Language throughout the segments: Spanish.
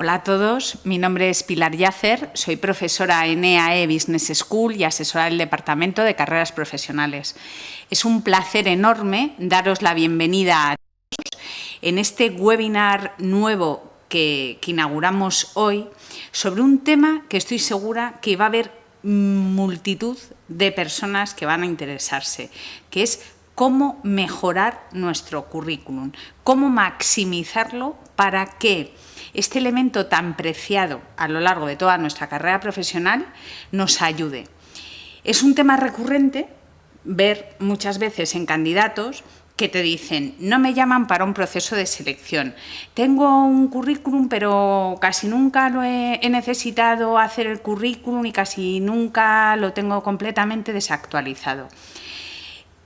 Hola a todos, mi nombre es Pilar Yacer, soy profesora en EAE Business School y asesora del Departamento de Carreras Profesionales. Es un placer enorme daros la bienvenida a todos en este webinar nuevo que inauguramos hoy sobre un tema que estoy segura que va a haber multitud de personas que van a interesarse, que es cómo mejorar nuestro currículum, cómo maximizarlo para que este elemento tan preciado a lo largo de toda nuestra carrera profesional nos ayude. Es un tema recurrente ver muchas veces en candidatos que te dicen, no me llaman para un proceso de selección, tengo un currículum pero casi nunca he necesitado hacer el currículum y casi nunca lo tengo completamente desactualizado.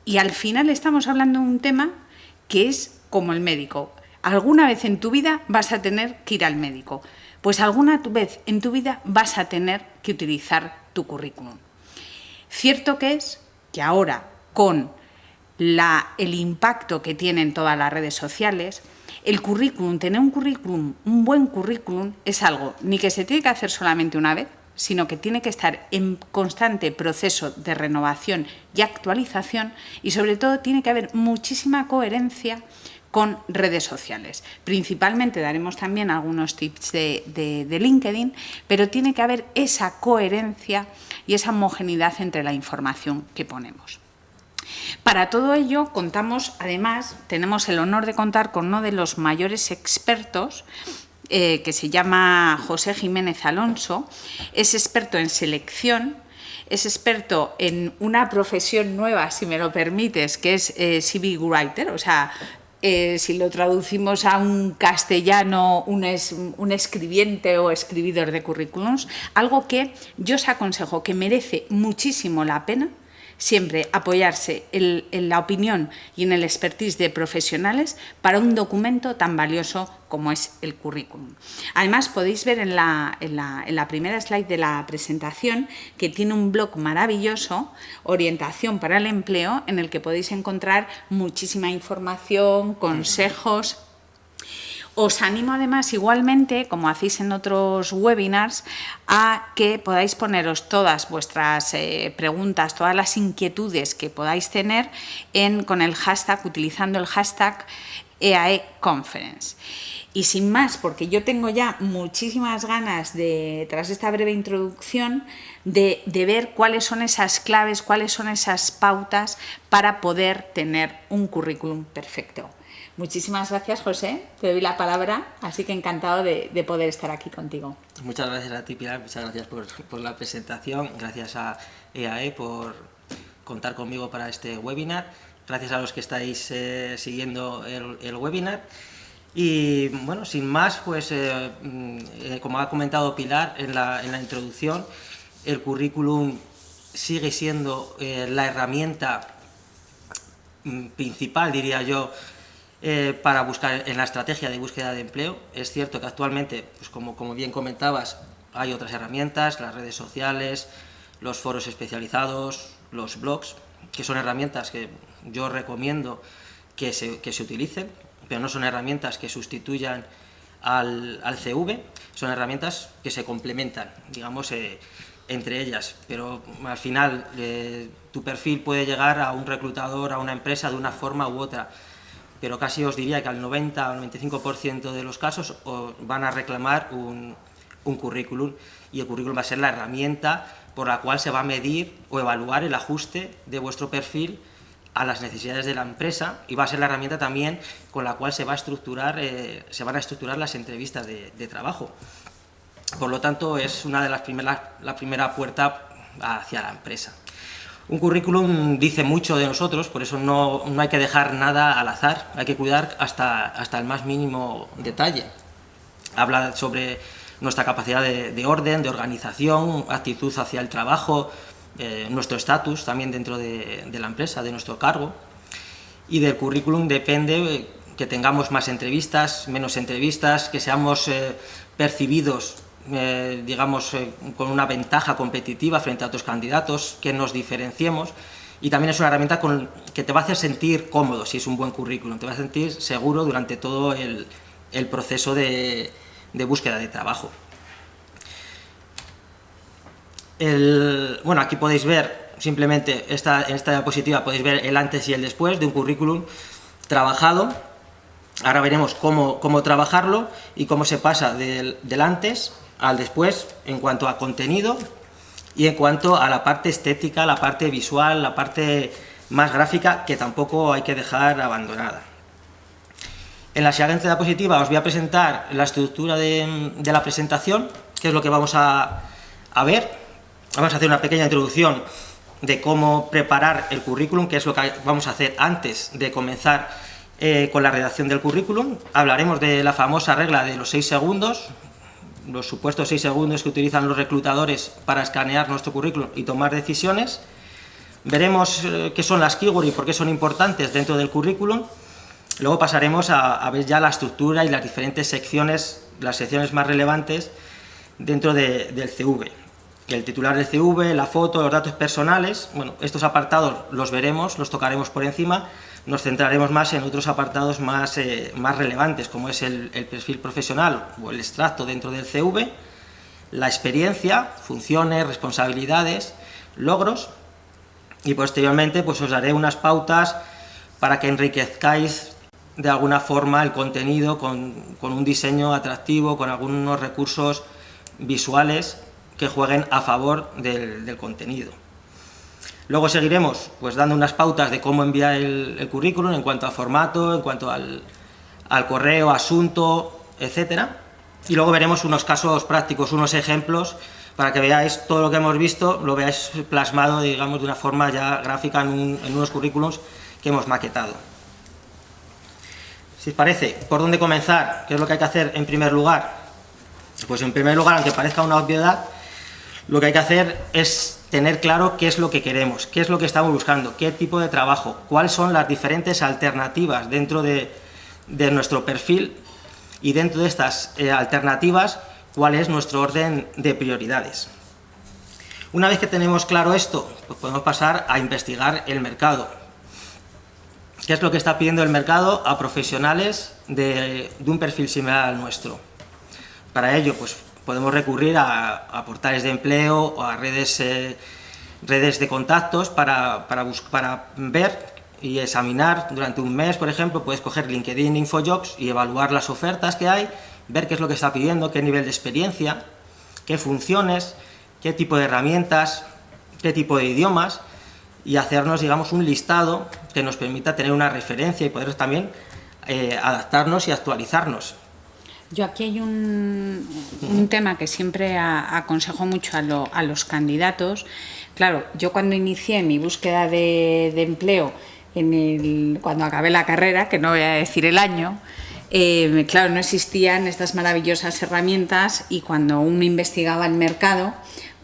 Y al final estamos hablando de un tema que es como el médico. Alguna vez en tu vida vas a tener que ir al médico, pues alguna vez en tu vida vas a tener que utilizar tu currículum. Cierto que es que ahora, con el impacto que tienen todas las redes sociales, el currículum, tener un buen currículum, es algo ni que se tiene que hacer solamente una vez, sino que tiene que estar en constante proceso de renovación y actualización y, sobre todo, tiene que haber muchísima coherencia con redes sociales. Principalmente daremos también algunos tips de LinkedIn, pero tiene que haber esa coherencia y esa homogeneidad entre la información que ponemos. Para todo ello tenemos el honor de contar con uno de los mayores expertos, que se llama José Jiménez Alonso. Es experto en selección, es experto en una profesión nueva, si me lo permites, que es CV Writer, o sea, si lo traducimos a un castellano, un escribiente o escribidor de currículums, algo que yo os aconsejo que merece muchísimo la pena siempre apoyarse en la opinión y en el expertise de profesionales para un documento tan valioso como es el currículum. Además, podéis ver en la primera slide de la presentación que tiene un blog maravilloso, Orientación para el Empleo, en el que podéis encontrar muchísima información, consejos. Os animo además igualmente, como hacéis en otros webinars, a que podáis poneros todas vuestras preguntas, todas las inquietudes que podáis tener utilizando el hashtag EAE Conference. Y sin más, porque yo tengo ya muchísimas ganas, tras esta breve introducción, de ver cuáles son esas claves, cuáles son esas pautas para poder tener un currículum perfecto. Muchísimas gracias, José. Te doy la palabra, así que encantado de poder estar aquí contigo. Muchas gracias a ti, Pilar. Muchas gracias por la presentación. Gracias a EAE por contar conmigo para este webinar. Gracias a los que estáis siguiendo el webinar. Y bueno, sin más, pues como ha comentado Pilar en la introducción, el currículum sigue siendo la herramienta principal, diría yo, para buscar en la estrategia de búsqueda de empleo. Es cierto que actualmente, pues como bien comentabas, hay otras herramientas, las redes sociales, los foros especializados, los blogs, que son herramientas que yo recomiendo que se utilicen, pero no son herramientas que sustituyan al CV, son herramientas que se complementan, digamos, entre ellas, pero al final tu perfil puede llegar a un reclutador, a una empresa de una forma u otra, pero casi os diría que al 90 o 95% de los casos os van a reclamar un currículum, y el currículum va a ser la herramienta por la cual se va a medir o evaluar el ajuste de vuestro perfil a las necesidades de la empresa, y va a ser la herramienta también con la cual se van a estructurar las entrevistas de trabajo. Por lo tanto, es una de la primera puerta hacia la empresa. Un currículum dice mucho de nosotros, por eso no hay que dejar nada al azar, hay que cuidar hasta el más mínimo detalle. Habla sobre nuestra capacidad de orden, de organización, actitud hacia el trabajo, nuestro estatus también dentro de la empresa, de nuestro cargo. Y del currículum depende que tengamos más entrevistas, menos entrevistas, que seamos percibidos digamos, con una ventaja competitiva frente a otros candidatos, que nos diferenciemos, y también es una herramienta que te va a hacer sentir cómodo si es un buen currículum, te va a sentir seguro durante todo el proceso de búsqueda de trabajo. Bueno, aquí podéis ver, simplemente en esta diapositiva podéis ver el antes y el después de un currículum trabajado. Ahora veremos cómo trabajarlo y cómo se pasa del antes al después en cuanto a contenido y en cuanto a la parte estética, la parte visual, la parte más gráfica, que tampoco hay que dejar abandonada. En la siguiente diapositiva os voy a presentar la estructura de la presentación, que es lo que vamos a ver. Vamos a hacer una pequeña introducción de cómo preparar el currículum, que es lo que vamos a hacer antes de comenzar con la redacción del currículum. Hablaremos de la famosa regla de los 6 segundos, los supuestos 6 segundos que utilizan los reclutadores para escanear nuestro currículum y tomar decisiones. Veremos qué son las keywords y por qué son importantes dentro del currículum. Luego pasaremos a ver ya la estructura y las diferentes secciones, las secciones más relevantes dentro del CV. El titular del CV, la foto, los datos personales. Bueno, estos apartados los veremos, los tocaremos por encima. Nos centraremos más en otros apartados más relevantes, como es el perfil profesional o el extracto dentro del CV, la experiencia, funciones, responsabilidades, logros, y posteriormente pues os daré unas pautas para que enriquezcáis de alguna forma el contenido con un diseño atractivo, con algunos recursos visuales que jueguen a favor del contenido. Luego seguiremos pues dando unas pautas de cómo enviar el currículum en cuanto a formato, en cuanto al correo, asunto, etcétera. Y luego veremos unos casos prácticos, unos ejemplos, para que veáis todo lo que hemos visto, lo veáis plasmado, digamos, de una forma ya gráfica en unos currículums que hemos maquetado. Si os parece, ¿por dónde comenzar? ¿Qué es lo que hay que hacer en primer lugar? Pues en primer lugar, aunque parezca una obviedad, lo que hay que hacer es tener claro qué es lo que queremos, qué es lo que estamos buscando, qué tipo de trabajo, cuáles son las diferentes alternativas dentro de nuestro perfil y dentro de estas alternativas, cuál es nuestro orden de prioridades. Una vez que tenemos claro esto, pues podemos pasar a investigar el mercado. ¿Qué es lo que está pidiendo el mercado a profesionales de un perfil similar al nuestro? Para ello, pues podemos recurrir a portales de empleo o a redes de contactos para ver y examinar durante un mes, por ejemplo. Puedes coger LinkedIn InfoJobs y evaluar las ofertas que hay, ver qué es lo que está pidiendo, qué nivel de experiencia, qué funciones, qué tipo de herramientas, qué tipo de idiomas, y hacernos, digamos, un listado que nos permita tener una referencia y poder también adaptarnos y actualizarnos. Yo aquí hay un tema que siempre aconsejo mucho a los candidatos. Claro, yo cuando inicié mi búsqueda de empleo, cuando acabé la carrera, que no voy a decir el año, claro, no existían estas maravillosas herramientas, y cuando uno investigaba el mercado,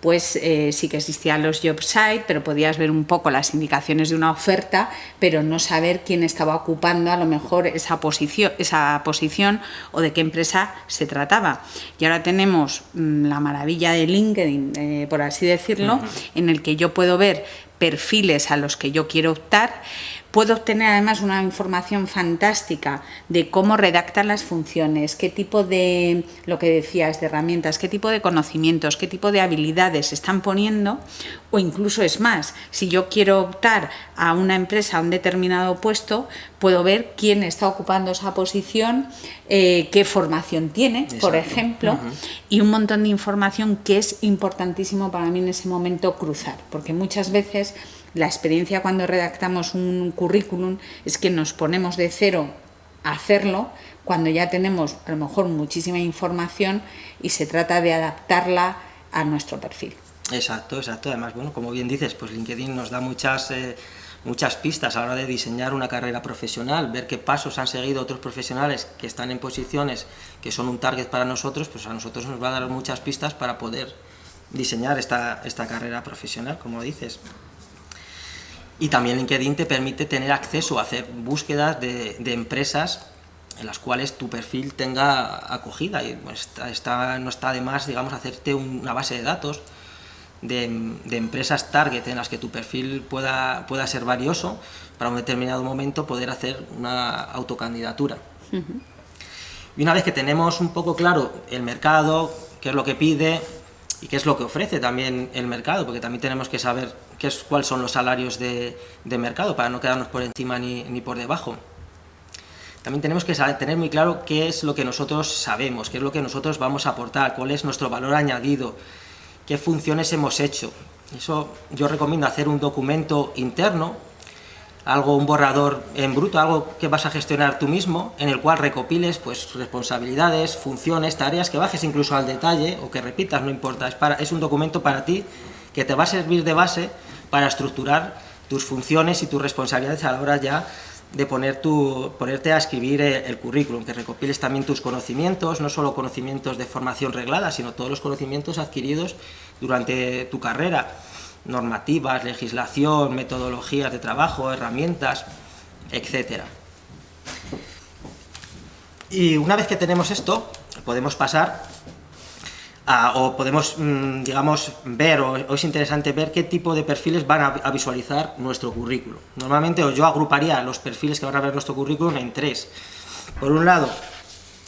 pues sí que existían los job sites, pero podías ver un poco las indicaciones de una oferta, pero no saber quién estaba ocupando a lo mejor esa posición o de qué empresa se trataba. Y ahora tenemos la maravilla de LinkedIn, por así decirlo, en el que yo puedo ver perfiles a los que yo quiero optar. Puedo obtener además una información fantástica de cómo redactan las funciones, qué tipo de, lo que decías, de herramientas, qué tipo de conocimientos, qué tipo de habilidades se están poniendo, o incluso es más, si yo quiero optar a una empresa, a un determinado puesto, puedo ver quién está ocupando esa posición, qué formación tiene, exacto, por ejemplo, y un montón de información que es importantísimo para mí en ese momento cruzar, porque muchas veces la experiencia cuando redactamos un currículum es que nos ponemos de cero a hacerlo cuando ya tenemos a lo mejor muchísima información y se trata de adaptarla a nuestro perfil. Exacto. Además, bueno, como bien dices, pues LinkedIn nos da muchas pistas a la hora de diseñar una carrera profesional, ver qué pasos han seguido otros profesionales que están en posiciones que son un target para nosotros. Pues a nosotros nos va a dar muchas pistas para poder diseñar esta carrera profesional, como dices. Y también LinkedIn te permite tener acceso a hacer búsquedas de empresas en las cuales tu perfil tenga acogida, y pues no está de más, digamos, hacerte una base de datos de empresas target en las que tu perfil pueda ser valioso para un determinado momento poder hacer una autocandidatura. Y una vez que tenemos un poco claro el mercado, qué es lo que pide y qué es lo que ofrece también el mercado, porque también tenemos que saber cuáles son los salarios de mercado para no quedarnos por encima ni por debajo. También tenemos que tener muy claro qué es lo que nosotros sabemos, qué es lo que nosotros vamos a aportar, cuál es nuestro valor añadido, qué funciones hemos hecho. Eso yo recomiendo hacer un documento interno, un borrador en bruto, algo que vas a gestionar tú mismo, en el cual recopiles pues responsabilidades, funciones, tareas, que bajes incluso al detalle o que repitas, no importa. Es un documento para ti que te va a servir de base para estructurar tus funciones y tus responsabilidades a la hora ya de ponerte a escribir el currículum, que recopiles también tus conocimientos, no solo conocimientos de formación reglada, sino todos los conocimientos adquiridos durante tu carrera, normativas, legislación, metodologías de trabajo, herramientas, etcétera. Y una vez que tenemos esto, podemos pasar o podemos, digamos, ver, o es interesante ver qué tipo de perfiles van a visualizar nuestro currículum. Normalmente yo agruparía los perfiles que van a ver nuestro currículum en tres. Por un lado,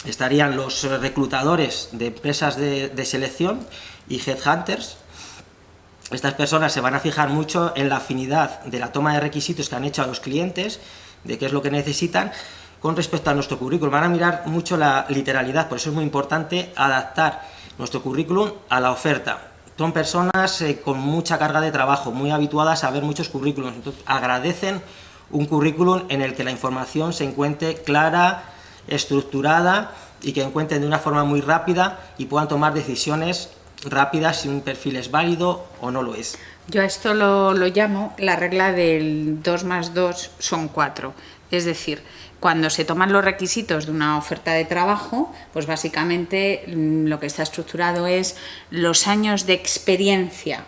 estarían los reclutadores de empresas de selección y headhunters. Estas personas se van a fijar mucho en la afinidad de la toma de requisitos que han hecho a los clientes, de qué es lo que necesitan, con respecto a nuestro currículum. Van a mirar mucho la literalidad, por eso es muy importante adaptar nuestro currículum a la oferta. Son personas con mucha carga de trabajo, muy habituadas a ver muchos currículums, entonces agradecen un currículum en el que la información se encuentre clara, estructurada y que encuentren de una forma muy rápida y puedan tomar decisiones rápidas si un perfil es válido o no lo es. Yo a esto lo llamo la regla del 2 más 2 son 4, es decir, cuando se toman los requisitos de una oferta de trabajo, pues básicamente lo que está estructurado es los años de experiencia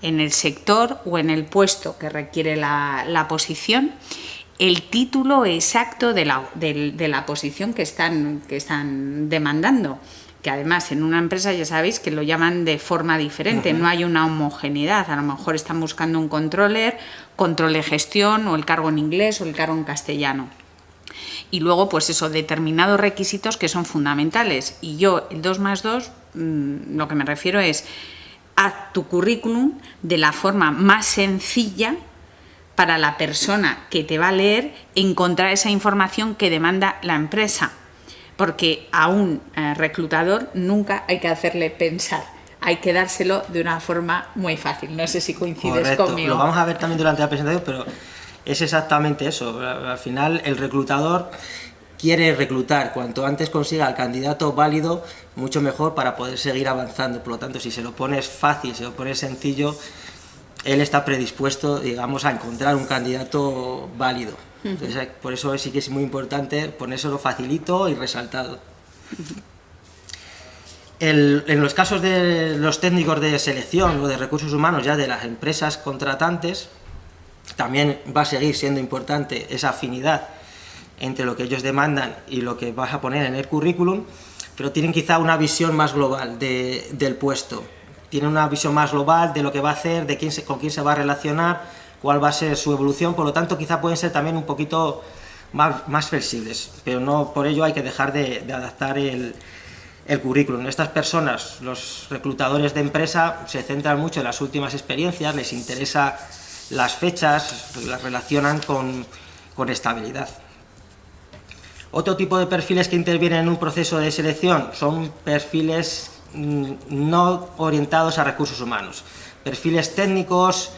en el sector o en el puesto que requiere la posición, el título exacto de la posición que están demandando, que además en una empresa ya sabéis que lo llaman de forma diferente, no hay una homogeneidad, a lo mejor están buscando un control de gestión o el cargo en inglés o el cargo en castellano. Y luego pues eso, determinados requisitos que son fundamentales. Y yo el 2 más 2 lo que me refiero es haz tu currículum de la forma más sencilla para la persona que te va a leer encontrar esa información que demanda la empresa. Porque a un reclutador nunca hay que hacerle pensar, hay que dárselo de una forma muy fácil. No sé si coincides Correcto. conmigo. Lo vamos a ver también durante la presentación, pero es exactamente eso. Al final el reclutador quiere reclutar, cuanto antes consiga al candidato válido, mucho mejor para poder seguir avanzando. Por lo tanto, si se lo pones fácil, si lo pones sencillo, él está predispuesto, digamos, a encontrar un candidato válido. Entonces, por eso sí que es muy importante ponérselo facilito y resaltado. En los casos de los técnicos de selección o de recursos humanos ya de las empresas contratantes, también va a seguir siendo importante esa afinidad entre lo que ellos demandan y lo que vas a poner en el currículum, pero tienen quizá una visión más global del puesto. Tienen una visión más global de lo que va a hacer, con quién se va a relacionar, cuál va a ser su evolución, por lo tanto quizá pueden ser también un poquito más flexibles, pero no por ello hay que dejar de adaptar el currículum. Estas personas, los reclutadores de empresa, se centran mucho en las últimas experiencias, les interesa las fechas, las relacionan con estabilidad. Otro tipo de perfiles que intervienen en un proceso de selección son perfiles no orientados a recursos humanos, perfiles técnicos,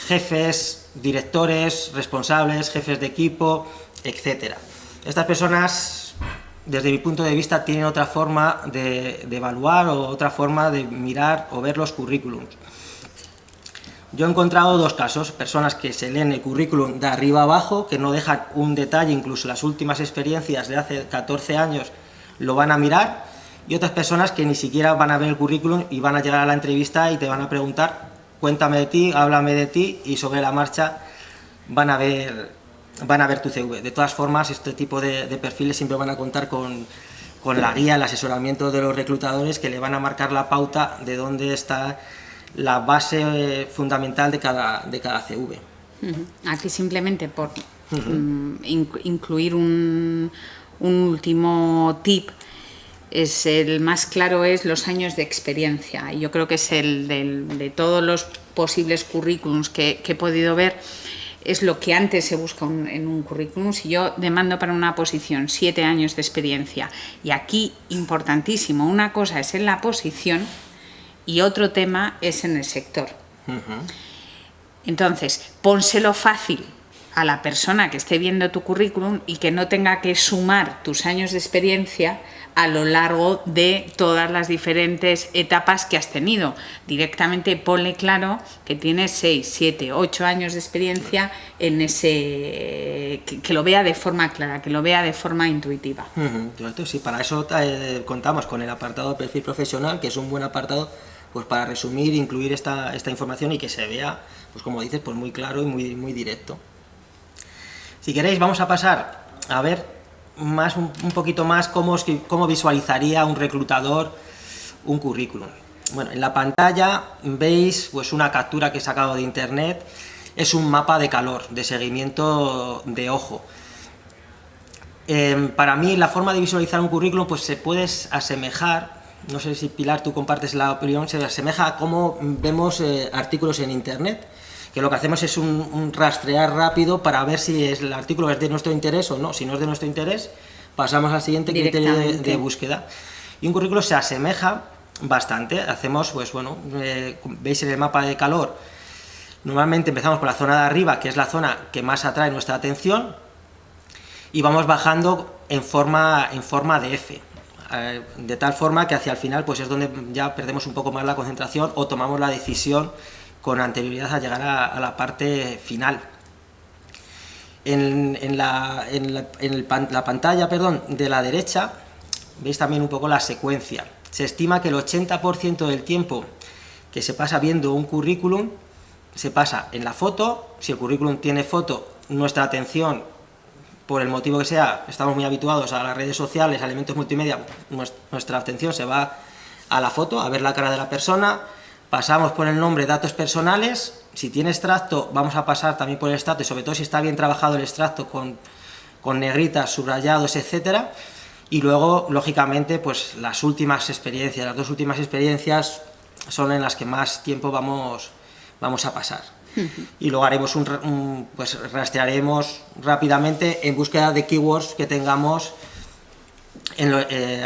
jefes, directores, responsables, jefes de equipo, etc. Estas personas, desde mi punto de vista, tienen otra forma de evaluar o otra forma de mirar o ver los currículums. Yo he encontrado dos casos, personas que se leen el currículum de arriba abajo, que no dejan un detalle, incluso las últimas experiencias de hace 14 años lo van a mirar, y otras personas que ni siquiera van a ver el currículum y van a llegar a la entrevista y te van a preguntar, cuéntame de ti, háblame de ti, y sobre la marcha van a ver tu CV. De todas formas, este tipo de perfiles siempre van a contar con la guía, el asesoramiento de los reclutadores, que le van a marcar la pauta de dónde está la base fundamental de cada CV. Aquí simplemente por incluir un un último tip, es el más claro, es los años de experiencia. Yo creo que es el de todos los posibles currículums que he podido ver, es lo que antes se busca en un currículum. Si yo demando para una posición 7 años de experiencia, y aquí, importantísimo, una cosa es en la posición y otro tema es en el sector. Entonces, pónselo fácil a la persona que esté viendo tu currículum y que no tenga que sumar tus años de experiencia a lo largo de todas las diferentes etapas que has tenido. Directamente ponle claro que tienes 6, 7, 8 años de experiencia en ese... que lo vea de forma clara, que lo vea de forma intuitiva. Sí, para eso contamos con el apartado de perfil profesional, que es un buen apartado pues para resumir, incluir esta información y que se vea, pues como dices, pues muy claro y muy directo. Si queréis, vamos a pasar a ver un poquito más cómo visualizaría un reclutador un currículum. Bueno, en la pantalla veis pues una captura que he sacado de internet, es un mapa de calor, de seguimiento de ojo. Para mí la forma de visualizar un currículum pues se puede asemejar, no sé si Pilar tú compartes la opinión, se asemeja a cómo vemos artículos en internet, que lo que hacemos es un rastrear rápido para ver si el artículo es de nuestro interés o no. Si no es de nuestro interés, pasamos al siguiente criterio de búsqueda. Y un currículo se asemeja bastante. Hacemos, pues bueno, veis en el mapa de calor, normalmente empezamos por la zona de arriba, que es la zona que más atrae nuestra atención, y vamos bajando en forma de F, de tal forma que hacia el final pues es donde ya perdemos un poco más la concentración o tomamos la decisión con anterioridad a llegar a la parte final. En la pantalla de la derecha veis también un poco la secuencia. Se estima que el 80% del tiempo que se pasa viendo un currículum se pasa en la foto. Si el currículum tiene foto, nuestra atención, por el motivo que sea, estamos muy habituados a las redes sociales, a elementos multimedia, nuestra atención se va a la foto, a ver la cara de la persona. Pasamos por el nombre, datos personales. Si tiene extracto, vamos a pasar también por el extracto, y sobre todo si está bien trabajado el extracto con negritas, subrayados, etcétera. Y luego, lógicamente, pues las últimas experiencias, las 2 últimas experiencias son en las que más tiempo vamos a pasar. Y luego haremos pues rastrearemos rápidamente en búsqueda de keywords que tengamos a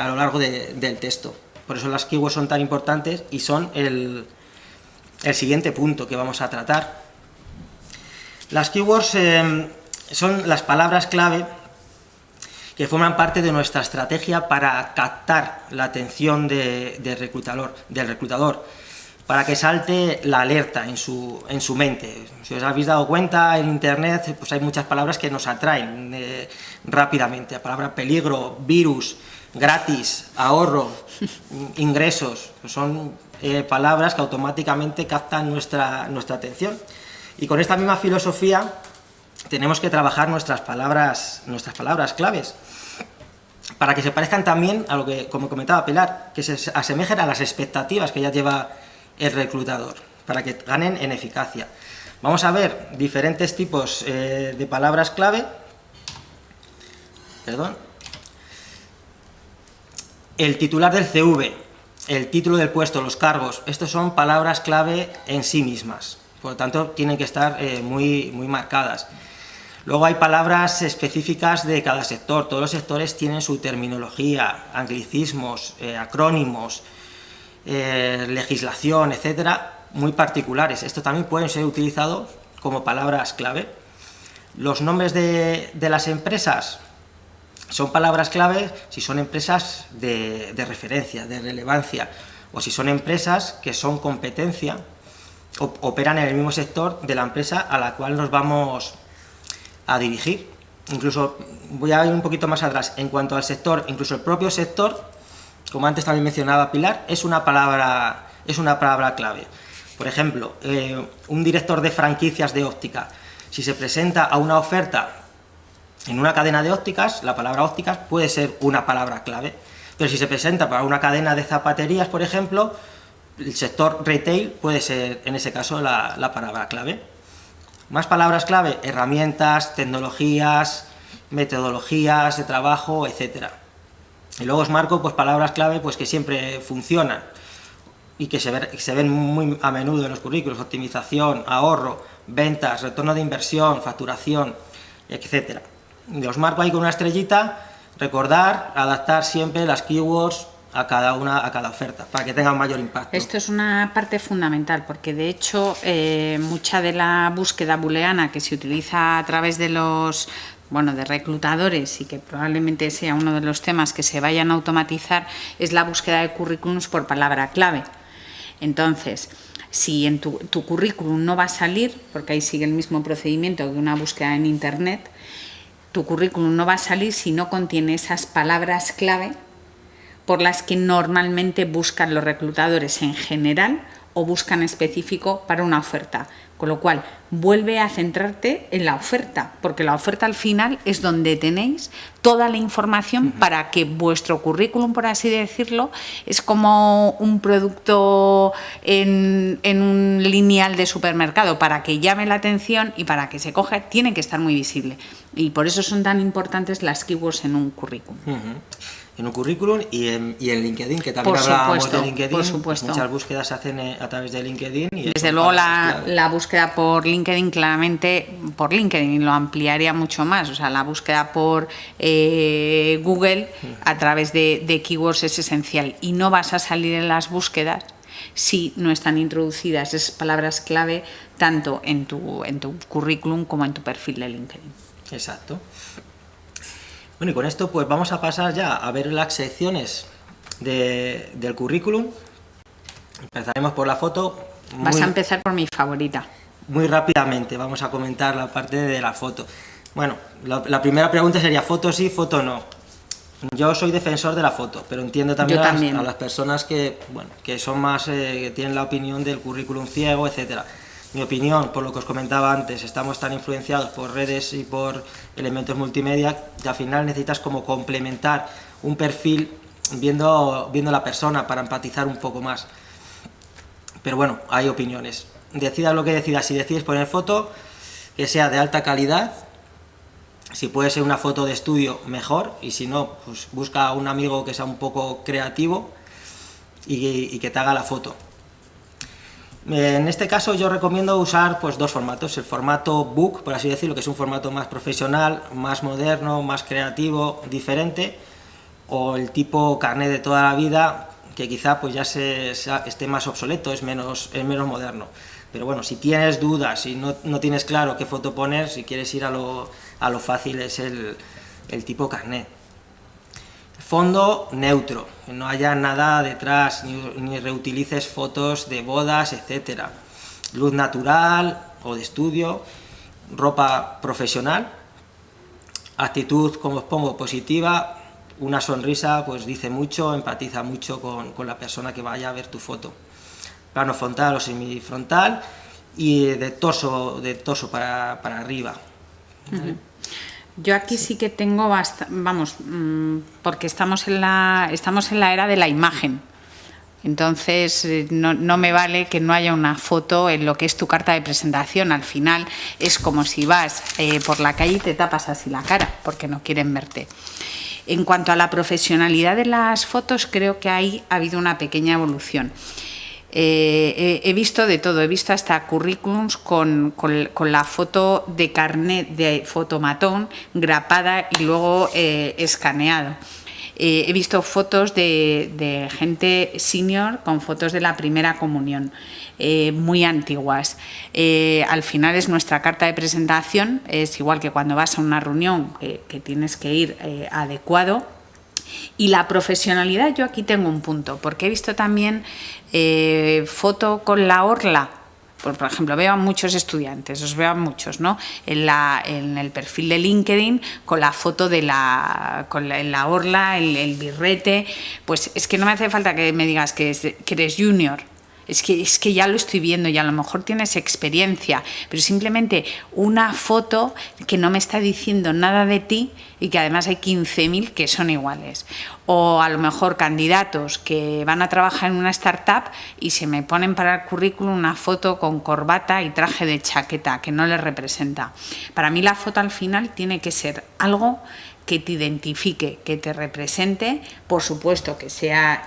lo largo del texto. Por eso las keywords son tan importantes y son el siguiente punto que vamos a tratar. Las keywords son las palabras clave que forman parte de nuestra estrategia para captar la atención del reclutador, para que salte la alerta en su mente. Si os habéis dado cuenta, en internet pues hay muchas palabras que nos atraen rápidamente. La palabra peligro, virus, gratis, ahorro, ingresos, son palabras que automáticamente captan nuestra atención. Y con esta misma filosofía tenemos que trabajar nuestras palabras claves, para que se parezcan también a lo que, como comentaba Pilar, que se asemejen a las expectativas que ya lleva el reclutador, para que ganen en eficacia. Vamos a ver diferentes tipos de palabras clave. El titular del CV, el título del puesto, los cargos, estos son palabras clave en sí mismas, por lo tanto tienen que estar muy marcadas. Luego hay palabras específicas de cada sector, todos los sectores tienen su terminología, anglicismos, acrónimos, legislación, etcétera, muy particulares. Esto también pueden ser utilizados como palabras clave. Los nombres de las empresas son palabras clave si son empresas de referencia, de relevancia, o si son empresas que son competencia, operan en el mismo sector de la empresa a la cual nos vamos a dirigir. Incluso voy a ir un poquito más atrás. En cuanto al sector, incluso el propio sector, como antes también mencionaba Pilar, es una palabra clave. Por ejemplo, un director de franquicias de óptica, si se presenta a una oferta en una cadena de ópticas, la palabra ópticas puede ser una palabra clave, pero si se presenta para una cadena de zapaterías, por ejemplo, el sector retail puede ser en ese caso la palabra clave. Más palabras clave: herramientas, tecnologías, metodologías de trabajo, etcétera. Y luego os marco pues palabras clave pues que siempre funcionan y que se ven muy a menudo en los currículos: optimización, ahorro, ventas, retorno de inversión, facturación, etcétera. Y os marco ahí con una estrellita. Recordar, adaptar siempre las keywords a cada oferta, para que tenga un mayor impacto. Esto es una parte fundamental, porque de hecho mucha de la búsqueda booleana que se utiliza a través de los de reclutadores, y que probablemente sea uno de los temas que se vayan a automatizar, es la búsqueda de currículums por palabra clave. Entonces, si en tu currículum no va a salir, porque ahí sigue el mismo procedimiento que una búsqueda en internet, tu currículum no va a salir si no contiene esas palabras clave por las que normalmente buscan los reclutadores en general o buscan específico para una oferta. Con lo cual, vuelve a centrarte en la oferta, porque la oferta al final es donde tenéis toda la información para que vuestro currículum, por así decirlo, es como un producto en un lineal de supermercado. Para que llame la atención y para que se coja, tiene que estar muy visible. Y por eso son tan importantes las keywords en un currículum. En un currículum y en LinkedIn, que también hablábamos de LinkedIn. Por supuesto. Muchas búsquedas se hacen a través de LinkedIn. Y desde luego la búsqueda por LinkedIn, claramente por LinkedIn, y lo ampliaría mucho más. O sea, la búsqueda por Google a través de keywords es esencial, y no vas a salir en las búsquedas si no están introducidas esas palabras clave tanto en tu currículum como en tu perfil de LinkedIn. Exacto. Bueno, y con esto pues vamos a pasar ya a ver las secciones del currículum. Empezaremos por la foto. Vas a empezar por mi favorita. Muy rápidamente vamos a comentar la parte de la foto. Bueno, la primera pregunta sería: ¿foto sí, foto no? Yo soy defensor de la foto, pero entiendo también a las personas que son más, que tienen la opinión del currículum ciego, etcétera. Mi opinión, por lo que os comentaba antes, estamos tan influenciados por redes y por elementos multimedia que al final necesitas como complementar un perfil viendo la persona para empatizar un poco más. Pero bueno, hay opiniones. Decidas lo que decidas. Si decides poner foto, que sea de alta calidad. Si puede ser una foto de estudio, mejor. Y si no, pues busca a un amigo que sea un poco creativo y que te haga la foto. En este caso yo recomiendo usar pues dos formatos: el formato book, por así decirlo, que es un formato más profesional, más moderno, más creativo, diferente, o el tipo carnet de toda la vida, que quizá pues ya esté más obsoleto, es menos moderno. Pero bueno, si tienes dudas y no tienes claro qué foto poner, si quieres ir a lo fácil, es el tipo carnet. Fondo neutro, que no haya nada detrás, ni reutilices fotos de bodas, etcétera. Luz natural o de estudio, ropa profesional, actitud, como os pongo, positiva. Una sonrisa pues dice mucho, empatiza mucho con la persona que vaya a ver tu foto. Plano frontal o semifrontal, y de torso para arriba. ¿Vale? Yo aquí sí que tengo porque estamos en la era de la imagen. Entonces no me vale que no haya una foto en lo que es tu carta de presentación. Al final es como si vas por la calle y te tapas así la cara porque no quieren verte. En cuanto a la profesionalidad de las fotos, creo que ahí ha habido una pequeña evolución. He visto de todo, he visto hasta currículums con la foto de carnet de fotomatón grapada y luego escaneado. He visto fotos de gente senior con fotos de la primera comunión, muy antiguas. Al final es nuestra carta de presentación, es igual que cuando vas a una reunión que tienes que ir adecuado. Y la profesionalidad, yo aquí tengo un punto, porque he visto también foto con la orla. Por ejemplo, veo a muchos estudiantes, os veo a muchos, ¿no? En el perfil de LinkedIn con la foto de la orla, el birrete. Pues es que no me hace falta que me digas que eres junior. Es que ya lo estoy viendo y a lo mejor tienes experiencia, pero simplemente una foto que no me está diciendo nada de ti y que además hay 15.000 que son iguales. O a lo mejor candidatos que van a trabajar en una startup y se me ponen para el currículum una foto con corbata y traje de chaqueta que no les representa. Para mí la foto al final tiene que ser algo que te identifique, que te represente, por supuesto que sea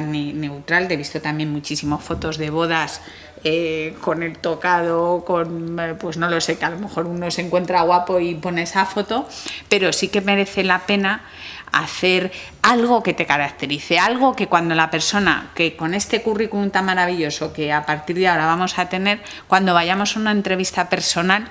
neutral. He visto también muchísimas fotos de bodas con el tocado, pues no lo sé, que a lo mejor uno se encuentra guapo y pone esa foto, pero sí que merece la pena hacer algo que te caracterice, algo que cuando la persona, que con este currículum tan maravilloso que a partir de ahora vamos a tener, cuando vayamos a una entrevista personal,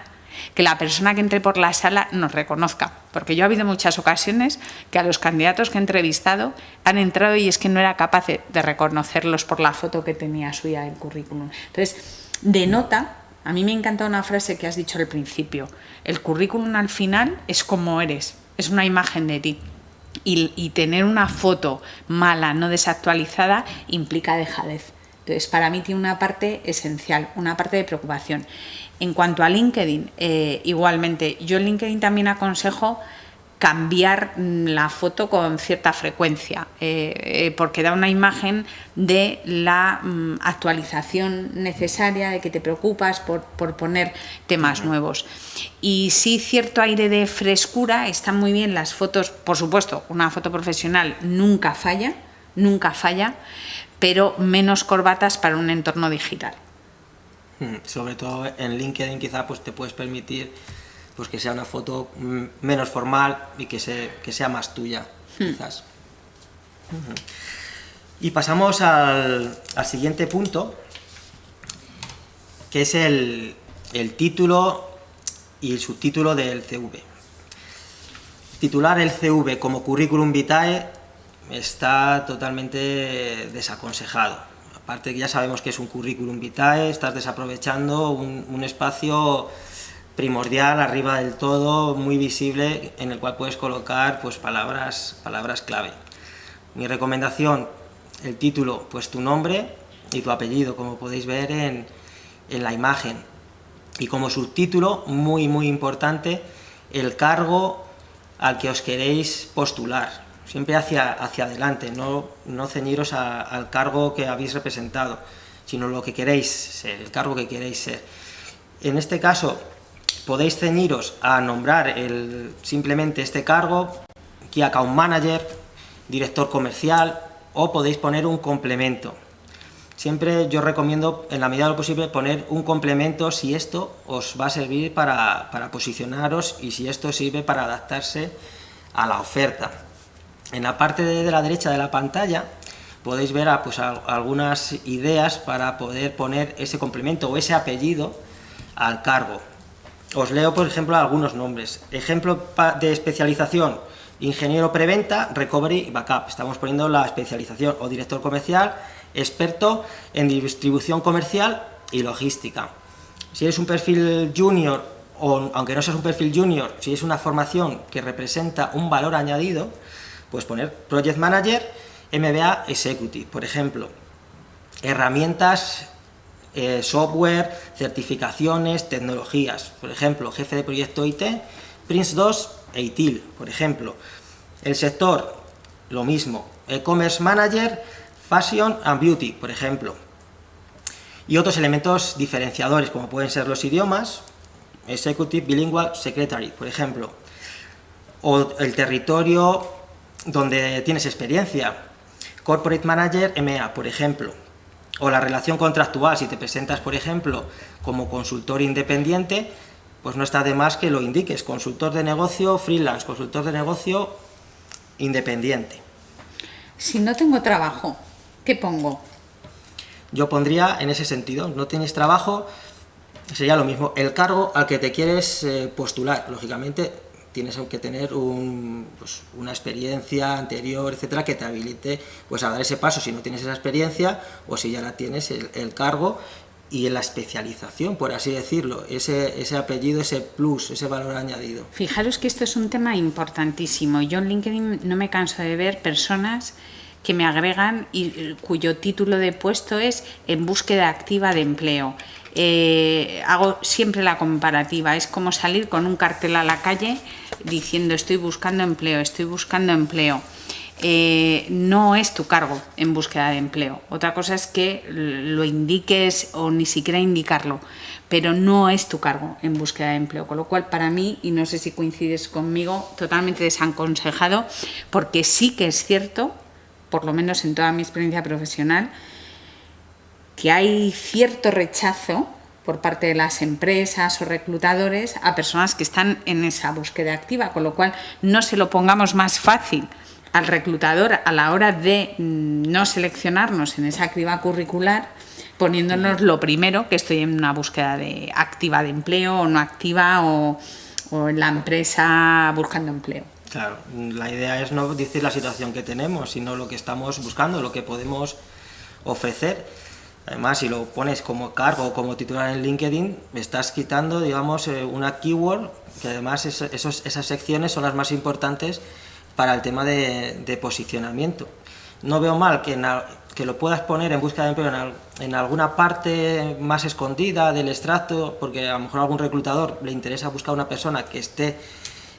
que la persona que entre por la sala nos reconozca, porque yo ha habido muchas ocasiones que a los candidatos que he entrevistado han entrado y es que no era capaz de reconocerlos por la foto que tenía suya en el currículum. Entonces, denota, a mí me encanta una frase que has dicho al principio, el currículum al final es como eres, es una imagen de ti. Y tener una foto mala, no desactualizada, implica dejadez. Entonces, para mí tiene una parte esencial, una parte de preocupación. En cuanto a LinkedIn, igualmente, yo en LinkedIn también aconsejo cambiar la foto con cierta frecuencia, porque da una imagen de la actualización necesaria, de que te preocupas por poner temas nuevos. Y sí, cierto aire de frescura, están muy bien las fotos, por supuesto, una foto profesional nunca falla, pero menos corbatas para un entorno digital. Sobre todo en LinkedIn quizá pues te puedes permitir pues que sea una foto menos formal y que sea más tuya, quizás. Y pasamos al siguiente punto, que es el título y el subtítulo del CV. Titular el CV como currículum vitae está totalmente desaconsejado. Aparte que ya sabemos que es un currículum vitae, estás desaprovechando un espacio primordial arriba del todo, muy visible, en el cual puedes colocar pues palabras clave. Mi recomendación, el título, pues tu nombre y tu apellido, como podéis ver en la imagen. Y como subtítulo, muy importante, el cargo al que os queréis postular. Siempre hacia adelante, no ceñiros al cargo que habéis representado, sino lo que queréis ser, el cargo que queréis ser. En este caso, podéis ceñiros a nombrar simplemente este cargo, Key Account Manager, director comercial, o podéis poner un complemento. Siempre yo recomiendo, en la medida de lo posible, poner un complemento si esto os va a servir para posicionaros y si esto sirve para adaptarse a la oferta. En la parte de la derecha de la pantalla podéis ver algunas ideas para poder poner ese complemento o ese apellido al cargo. Os leo, por ejemplo, algunos nombres. Ejemplo de especialización: ingeniero preventa, recovery y backup. Estamos poniendo la especialización. O director comercial, experto en distribución comercial y logística. Si eres un perfil junior, o aunque no seas un perfil junior, si es una formación que representa un valor añadido, pues poner Project Manager, MBA Executive, por ejemplo. Herramientas, software, certificaciones, tecnologías, por ejemplo, jefe de proyecto IT, Prince2 e ITIL, por ejemplo. El sector, lo mismo, e-commerce manager, fashion and beauty, por ejemplo. Y otros elementos diferenciadores, como pueden ser los idiomas, executive, bilingual, secretary, por ejemplo. O el territorio donde tienes experiencia, corporate manager, EMEA, por ejemplo. O la relación contractual, si te presentas, por ejemplo, como consultor independiente, pues no está de más que lo indiques, consultor de negocio freelance, consultor de negocio independiente. Si no tengo trabajo, ¿qué pongo? Yo pondría en ese sentido, no tienes trabajo, sería lo mismo, el cargo al que te quieres postular, lógicamente tienes que tener una experiencia anterior, etcétera, que te habilite pues a dar ese paso si no tienes esa experiencia, o si ya la tienes, el cargo y la especialización, por así decirlo, ese apellido, ese plus, ese valor añadido. Fijaros que esto es un tema importantísimo. Yo en LinkedIn no me canso de ver personas que me agregan y cuyo título de puesto es en búsqueda activa de empleo. Hago siempre la comparativa, es como salir con un cartel a la calle diciendo estoy buscando empleo, estoy buscando empleo. No es tu cargo en búsqueda de empleo. Otra cosa es que lo indiques o ni siquiera indicarlo, pero no es tu cargo en búsqueda de empleo. Con lo cual, para mí, y no sé si coincides conmigo, totalmente desaconsejado, porque sí que es cierto, por lo menos en toda mi experiencia profesional, que hay cierto rechazo por parte de las empresas o reclutadores a personas que están en esa búsqueda activa, con lo cual no se lo pongamos más fácil al reclutador a la hora de no seleccionarnos en esa criba curricular, poniéndonos lo primero, que estoy en una búsqueda activa de empleo o no activa o en la empresa buscando empleo. Claro, la idea es no decir la situación que tenemos, sino lo que estamos buscando, lo que podemos ofrecer. Además, si lo pones como cargo o como titular en LinkedIn, estás quitando, digamos, una keyword, que además esas secciones son las más importantes para el tema de posicionamiento. No veo mal que lo puedas poner en búsqueda de empleo en alguna parte más escondida del extracto, porque a lo mejor a algún reclutador le interesa buscar una persona que esté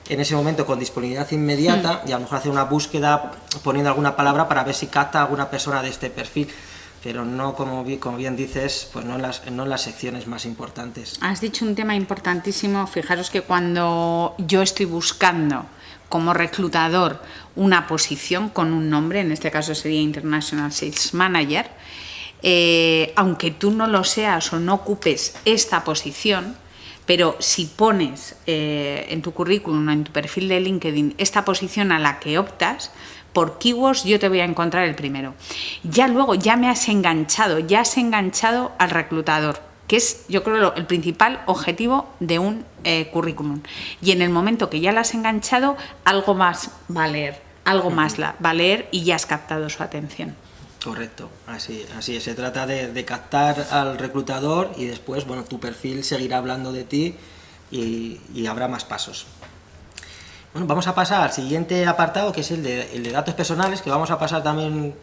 en ese momento con disponibilidad inmediata y a lo mejor hacer una búsqueda poniendo alguna palabra para ver si capta a alguna persona de este perfil, pero no, como bien dices, pues no en las secciones más importantes. Has dicho un tema importantísimo. Fijaros que cuando yo estoy buscando como reclutador una posición con un nombre, en este caso sería International Sales Manager, aunque tú no lo seas o no ocupes esta posición, pero si pones en tu currículum o en tu perfil de LinkedIn esta posición a la que optas, por keywords yo te voy a encontrar el primero. Ya luego ya has enganchado al reclutador, que es, yo creo, el principal objetivo de un currículum. Y en el momento que ya lo has enganchado, algo más va a leer y ya has captado su atención. Correcto, así es. Se trata de captar al reclutador y después, bueno, tu perfil seguirá hablando de ti y habrá más pasos. Bueno, vamos a pasar al siguiente apartado, que es el de datos personales, que vamos a pasar también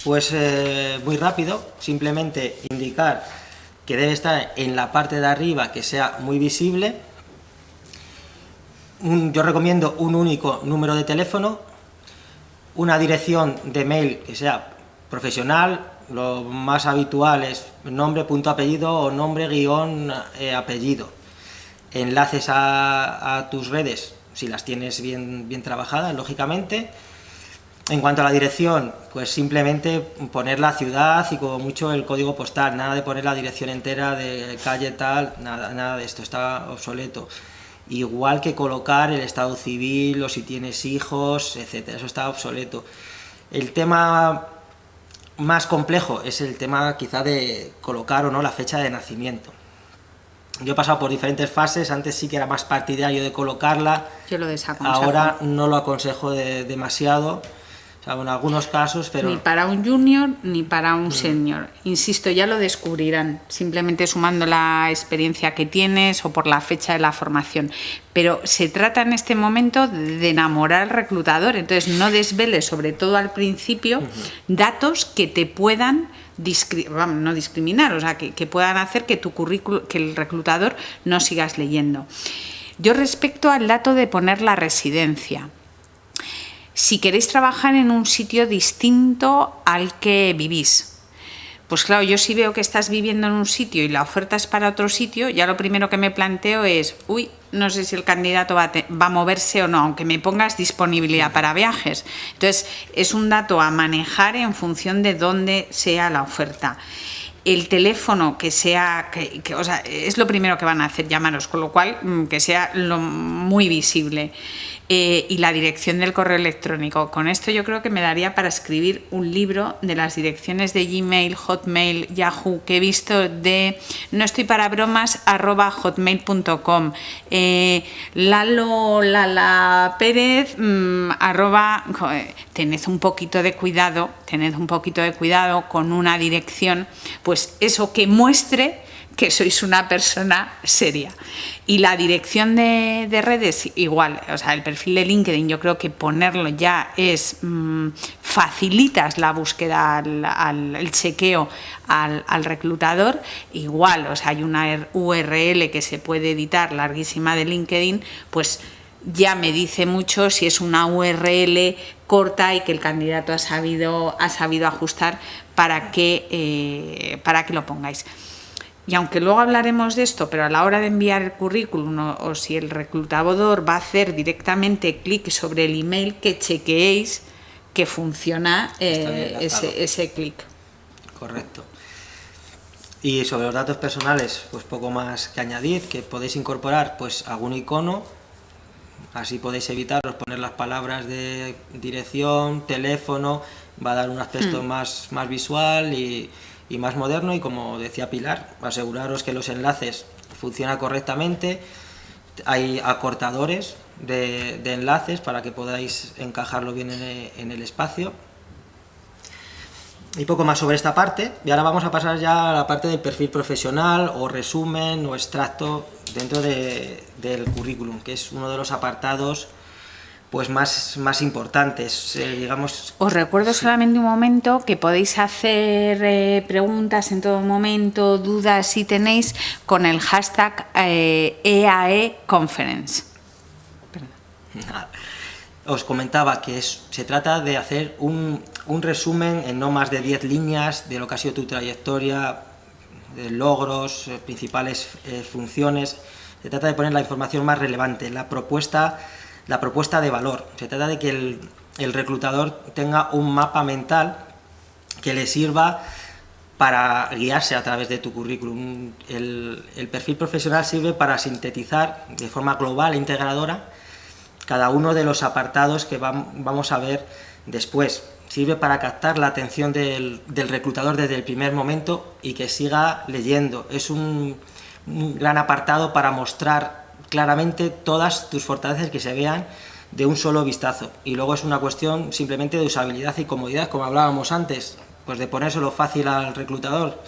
pues muy rápido. Simplemente indicar que debe estar en la parte de arriba, que sea muy visible. Yo recomiendo un único número de teléfono, una dirección de mail que sea profesional. Lo más habitual es nombre, punto, apellido o nombre, guión, apellido. Enlaces a tus redes, si las tienes bien trabajadas, lógicamente. En cuanto a la dirección, pues simplemente poner la ciudad y como mucho el código postal, nada de poner la dirección entera de calle tal, nada de esto, está obsoleto. Igual que colocar el estado civil o si tienes hijos, etcétera, eso está obsoleto. El tema más complejo es el tema quizá de colocar o no la fecha de nacimiento. Yo he pasado por diferentes fases, antes sí que era más partidario de colocarla. Yo lo desaconsejo. Ahora no lo aconsejo demasiado, o sea, en algunos casos, pero... Ni para un junior ni para un senior. Insisto, ya lo descubrirán, simplemente sumando la experiencia que tienes o por la fecha de la formación. Pero se trata en este momento de enamorar al reclutador, entonces no desveles, sobre todo al principio, datos que te puedan no discriminar, o sea, que puedan hacer que tu currículum, que el reclutador no sigas leyendo. Yo respecto al dato de poner la residencia, si queréis trabajar en un sitio distinto al que vivís, pues claro, yo si veo que estás viviendo en un sitio y la oferta es para otro sitio, ya lo primero que me planteo es, no sé si el candidato va a moverse o no, aunque me pongas disponibilidad para viajes. Entonces, es un dato a manejar en función de dónde sea la oferta. El teléfono que sea, o sea, es lo primero que van a hacer, llamaros, con lo cual que sea muy visible. Y la dirección del correo electrónico. Con esto yo creo que me daría para escribir un libro de las direcciones de Gmail, Hotmail, Yahoo, que he visto de noestoyparabromas@hotmail.com, Lala Pérez tened un poquito de cuidado con una dirección, pues eso que muestre que sois una persona seria. Y la dirección de redes, igual, o sea, el perfil de LinkedIn, yo creo que ponerlo ya es, facilitas la búsqueda, el chequeo al reclutador, igual, o sea, hay una URL que se puede editar larguísima de LinkedIn, pues ya me dice mucho si es una URL corta y que el candidato ha sabido ajustar para que lo pongáis. Y aunque luego hablaremos de esto, pero a la hora de enviar el currículum o si el reclutador va a hacer directamente clic sobre el email, que chequeéis que funciona ese clic. Correcto. Y sobre los datos personales, pues poco más que añadir, que podéis incorporar pues algún icono, así podéis evitaros poner las palabras de dirección, teléfono, va a dar un aspecto más visual y más moderno, y como decía Pilar, aseguraros que los enlaces funcionan correctamente, hay acortadores de enlaces para que podáis encajarlo bien en el espacio. Y poco más sobre esta parte, y ahora vamos a pasar ya a la parte del perfil profesional o resumen o extracto dentro del currículum, que es uno de los apartados pues más importantes, digamos. Os recuerdo solamente un momento que podéis hacer preguntas en todo momento, dudas si tenéis, con el hashtag EAEconference. Os comentaba que se trata de hacer un resumen en no más de 10 líneas de lo que ha sido tu trayectoria, de logros, principales funciones. Se trata de poner la información más relevante, la propuesta de valor. Se trata de que el reclutador tenga un mapa mental que le sirva para guiarse a través de tu currículum. El perfil profesional sirve para sintetizar de forma global e integradora cada uno de los apartados que vamos a ver después. Sirve para captar la atención del reclutador desde el primer momento y que siga leyendo. Es un gran apartado para mostrar claramente todas tus fortalezas, que se vean de un solo vistazo, y luego es una cuestión simplemente de usabilidad y comodidad, como hablábamos antes, pues de ponérselo fácil al reclutador.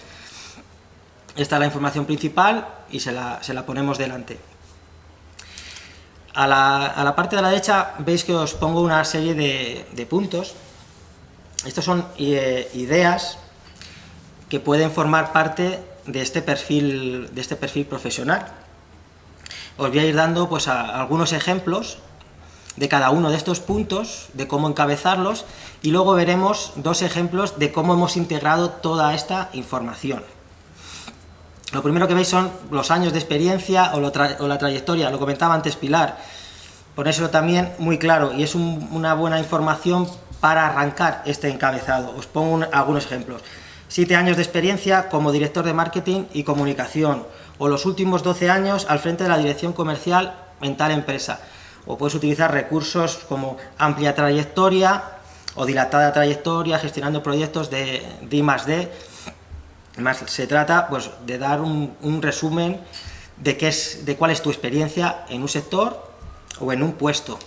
Esta es la información principal y se la ponemos delante. A la parte de la derecha veis que os pongo una serie de puntos. Estos son ideas que pueden formar parte de este perfil profesional. Os voy a ir dando pues algunos ejemplos de cada uno de estos puntos, de cómo encabezarlos, y luego veremos dos ejemplos de cómo hemos integrado toda esta información. Lo primero que veis son los años de experiencia o la trayectoria, lo comentaba antes Pilar, ponérselo también muy claro, y es una buena información para arrancar este encabezado. Os pongo algunos ejemplos. 7 años de experiencia como director de marketing y comunicación, o los últimos 12 años al frente de la dirección comercial en tal empresa. O puedes utilizar recursos como amplia trayectoria o dilatada trayectoria gestionando proyectos de I+D. Además, se trata pues de dar un resumen de cuál es tu experiencia en un sector o en un puesto.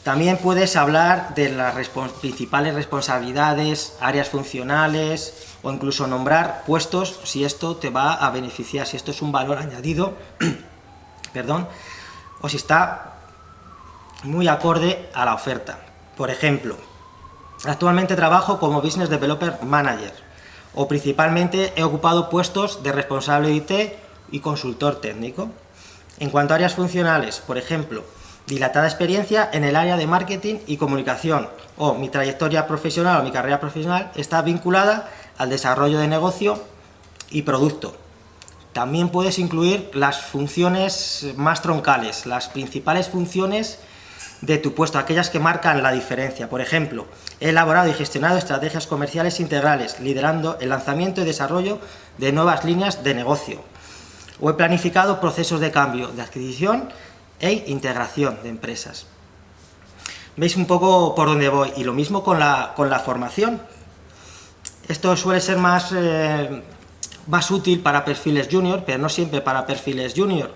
También puedes hablar de las principales responsabilidades, áreas funcionales, o incluso nombrar puestos si esto te va a beneficiar, si esto es un valor añadido, perdón, o si está muy acorde a la oferta. Por ejemplo, actualmente trabajo como Business Developer Manager, o principalmente he ocupado puestos de responsable de IT y consultor técnico. En cuanto a áreas funcionales, por ejemplo, dilatada experiencia en el área de marketing y comunicación, o mi trayectoria profesional o mi carrera profesional está vinculada al desarrollo de negocio y producto. También puedes incluir las funciones más troncales, las principales funciones de tu puesto, aquellas que marcan la diferencia. Por ejemplo, he elaborado y gestionado estrategias comerciales integrales, liderando el lanzamiento y desarrollo de nuevas líneas de negocio. O he planificado procesos de cambio, de adquisición e integración de empresas. Veis un poco por dónde voy, y lo mismo con la formación. Esto suele ser más útil para perfiles junior, pero no siempre para perfiles junior.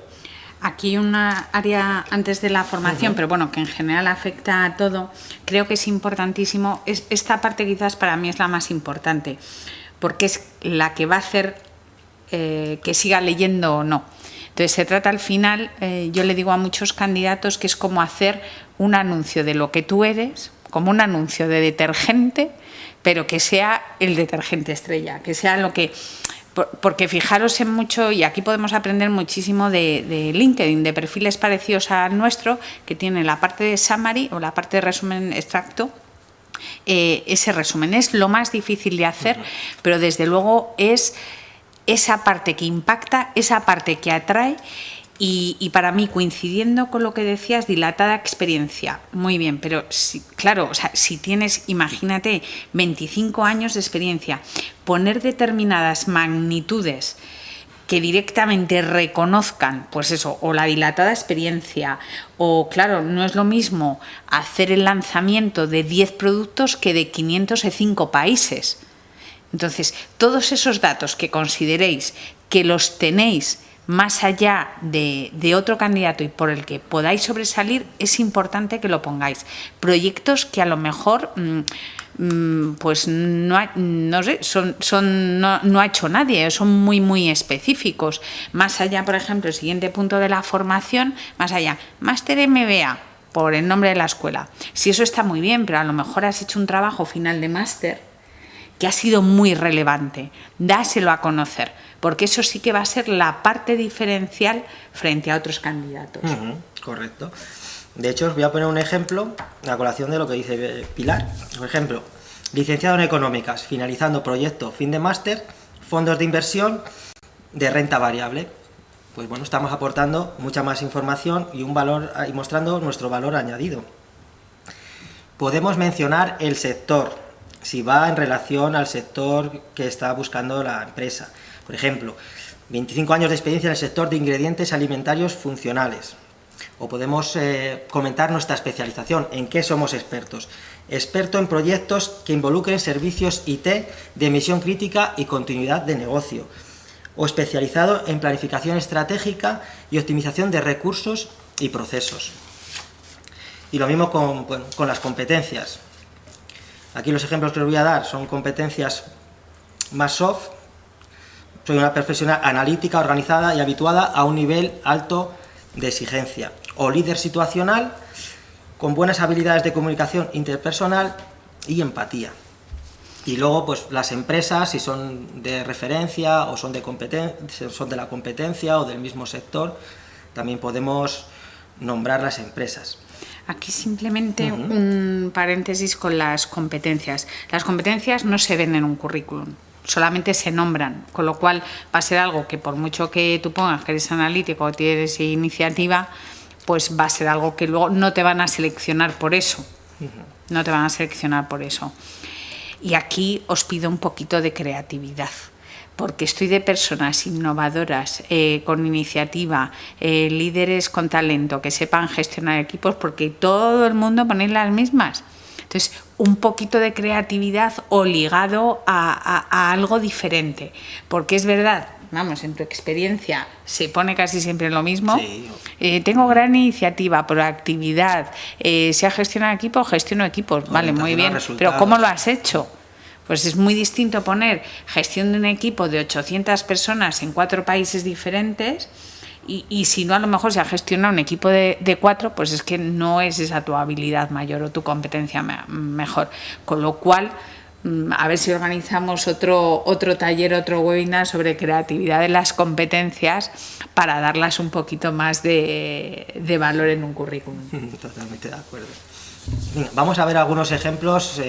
Aquí una área antes de la formación, pero bueno, que en general afecta a todo. Creo que es importantísimo, esta parte quizás para mí es la más importante, porque es la que va a hacer que siga leyendo o no. Entonces se trata al final, yo le digo a muchos candidatos que es como hacer un anuncio de lo que tú eres, como un anuncio de detergente, pero que sea el detergente estrella, que sea lo que... Porque fijaros en mucho, y aquí podemos aprender muchísimo de LinkedIn, de perfiles parecidos al nuestro, que tienen la parte de summary o la parte de resumen extracto. Ese resumen es lo más difícil de hacer, pero desde luego es esa parte que impacta, esa parte que atrae. Y para mí, coincidiendo con lo que decías, dilatada experiencia, muy bien, pero claro, o sea, si tienes, imagínate, 25 años de experiencia, poner determinadas magnitudes que directamente reconozcan, pues eso, o la dilatada experiencia, o claro, no es lo mismo hacer el lanzamiento de 10 productos que de 505 países. Entonces, todos esos datos que consideréis que los tenéis más allá de otro candidato y por el que podáis sobresalir, es importante que lo pongáis. Proyectos que a lo mejor pues no ha hecho nadie, son muy específicos. Más allá, por ejemplo, el siguiente punto de la formación, más allá, Máster MBA, por el nombre de la escuela. Si eso está muy bien, pero a lo mejor has hecho un trabajo final de máster que ha sido muy relevante, dáselo a conocer, porque eso sí que va a ser la parte diferencial frente a otros candidatos. Correcto. De hecho, os voy a poner un ejemplo a colación de lo que dice Pilar. Por ejemplo, licenciado en Económicas, finalizando proyecto fin de máster, fondos de inversión de renta variable. Pues bueno, estamos aportando mucha más información y un valor y mostrando nuestro valor añadido. Podemos mencionar el sector, si va en relación al sector que está buscando la empresa. Por ejemplo, 25 años de experiencia en el sector de ingredientes alimentarios funcionales. O podemos comentar nuestra especialización, en qué somos expertos. Experto en proyectos que involucren servicios IT de misión crítica y continuidad de negocio. O especializado en planificación estratégica y optimización de recursos y procesos. Y lo mismo con las competencias. Aquí los ejemplos que os voy a dar son competencias más soft. Soy una profesional analítica, organizada y habituada a un nivel alto de exigencia. O líder situacional, con buenas habilidades de comunicación interpersonal y empatía. Y luego, pues las empresas, si son de referencia o son de la competencia o del mismo sector, también podemos nombrar las empresas. Aquí simplemente un paréntesis con las competencias. Las competencias no se ven en un currículum, solamente se nombran, con lo cual va a ser algo que por mucho que tú pongas que eres analítico o tienes iniciativa, pues va a ser algo que luego no te van a seleccionar por eso. No te van a seleccionar por eso. Y aquí os pido un poquito de creatividad, porque estoy de personas innovadoras, con iniciativa, líderes con talento, que sepan gestionar equipos, porque todo el mundo pone las mismas. Entonces, un poquito de creatividad o ligado a algo diferente, porque es verdad, vamos, en tu experiencia se pone casi siempre lo mismo. Sí. Tengo gran iniciativa, proactividad, sea gestionar equipos, gestiono equipos, vale, muy bien, pero ¿cómo lo has hecho? Pues es muy distinto poner gestión de un equipo de 800 personas en 4 países diferentes y si no, a lo mejor se ha gestionado un equipo de 4, pues es que no es esa tu habilidad mayor o tu competencia mejor. Con lo cual, a ver si organizamos otro taller, otro webinar sobre creatividad de las competencias para darlas un poquito más de valor en un currículum. Totalmente de acuerdo. Venga, vamos a ver algunos ejemplos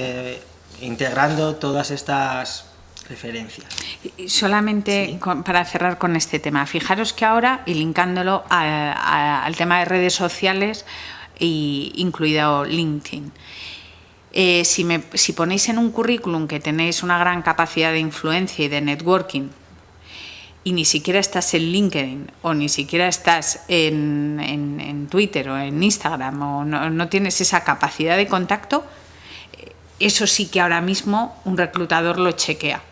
integrando todas estas referencias. Solamente sí, para cerrar con este tema, fijaros que ahora, y linkándolo al tema de redes sociales, incluido LinkedIn, si ponéis en un currículum que tenéis una gran capacidad de influencia y de networking, y ni siquiera estás en LinkedIn o ni siquiera estás en Twitter o en Instagram o no tienes esa capacidad de contacto, eso sí que ahora mismo un reclutador lo chequea.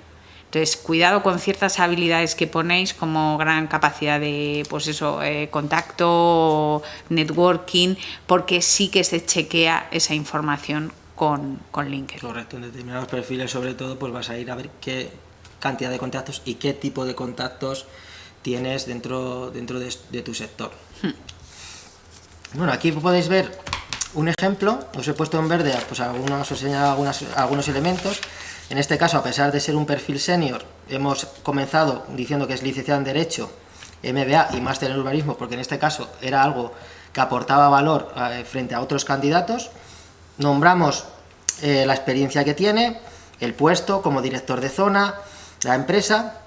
Entonces, cuidado con ciertas habilidades que ponéis como gran capacidad de, pues eso, contacto, networking, porque sí que se chequea esa información con LinkedIn. Correcto, en determinados perfiles sobre todo, pues vas a ir a ver qué cantidad de contactos y qué tipo de contactos tienes dentro de tu sector. Bueno, aquí podéis ver un ejemplo, os he puesto en verde, pues os he señalado algunos elementos. En este caso, a pesar de ser un perfil senior, hemos comenzado diciendo que es licenciado en Derecho, MBA y máster en Urbanismo, porque en este caso era algo que aportaba valor frente a otros candidatos. Nombramos la experiencia que tiene, el puesto como director de zona, la empresa,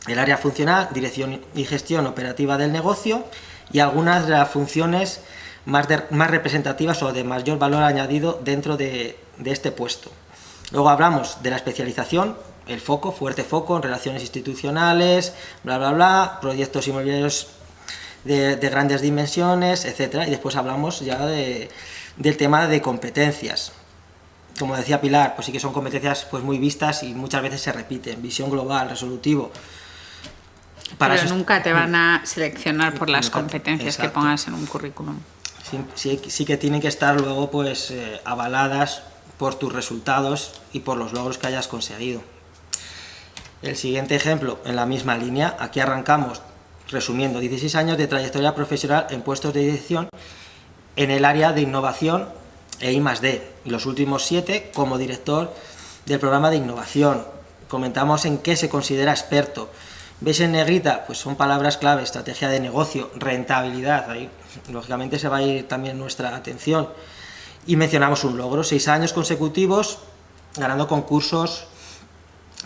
el área funcional, dirección y gestión operativa del negocio y algunas de las funciones más representativas o de mayor valor añadido dentro de este puesto. Luego hablamos de la especialización, el foco, fuerte foco en relaciones institucionales, bla, bla, bla, proyectos inmobiliarios de grandes dimensiones, etcétera. Y después hablamos ya del tema de competencias. Como decía Pilar, pues sí que son competencias pues muy vistas y muchas veces se repiten. Visión global, resolutivo. Pero nunca te van a seleccionar por las competencias que pongas en un currículum. Sí que tienen que estar luego pues avaladas por tus resultados y por los logros que hayas conseguido. El siguiente ejemplo, en la misma línea, aquí arrancamos resumiendo 16 años de trayectoria profesional en puestos de dirección en el área de innovación e I+D, y los últimos 7 como director del programa de innovación. Comentamos en qué se considera experto. ¿Veis en negrita? Pues son palabras clave: estrategia de negocio, rentabilidad, ahí lógicamente se va a ir también nuestra atención. Y mencionamos un logro, 6 años consecutivos ganando concursos,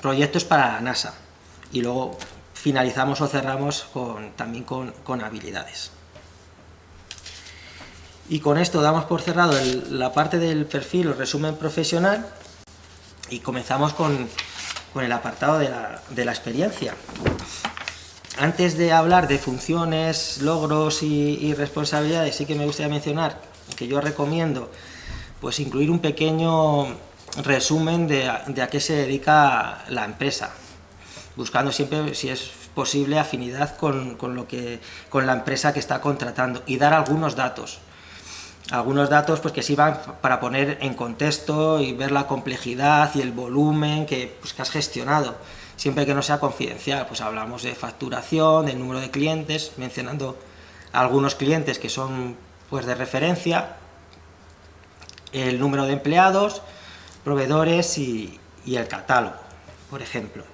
proyectos para la NASA. Y luego finalizamos o cerramos también con habilidades. Y con esto damos por cerrado la parte del perfil o resumen profesional y comenzamos con el apartado de la experiencia. Antes de hablar de funciones, logros y responsabilidades, sí que me gustaría mencionar que yo recomiendo pues incluir un pequeño resumen de a qué se dedica la empresa, buscando siempre, si es posible, afinidad con la empresa que está contratando, y dar algunos datos pues que sirvan para poner en contexto y ver la complejidad y el volumen que has gestionado, siempre que no sea confidencial. Pues hablamos de facturación, del número de clientes, mencionando algunos clientes que son pues de referencia, el número de empleados, proveedores y el catálogo, por ejemplo.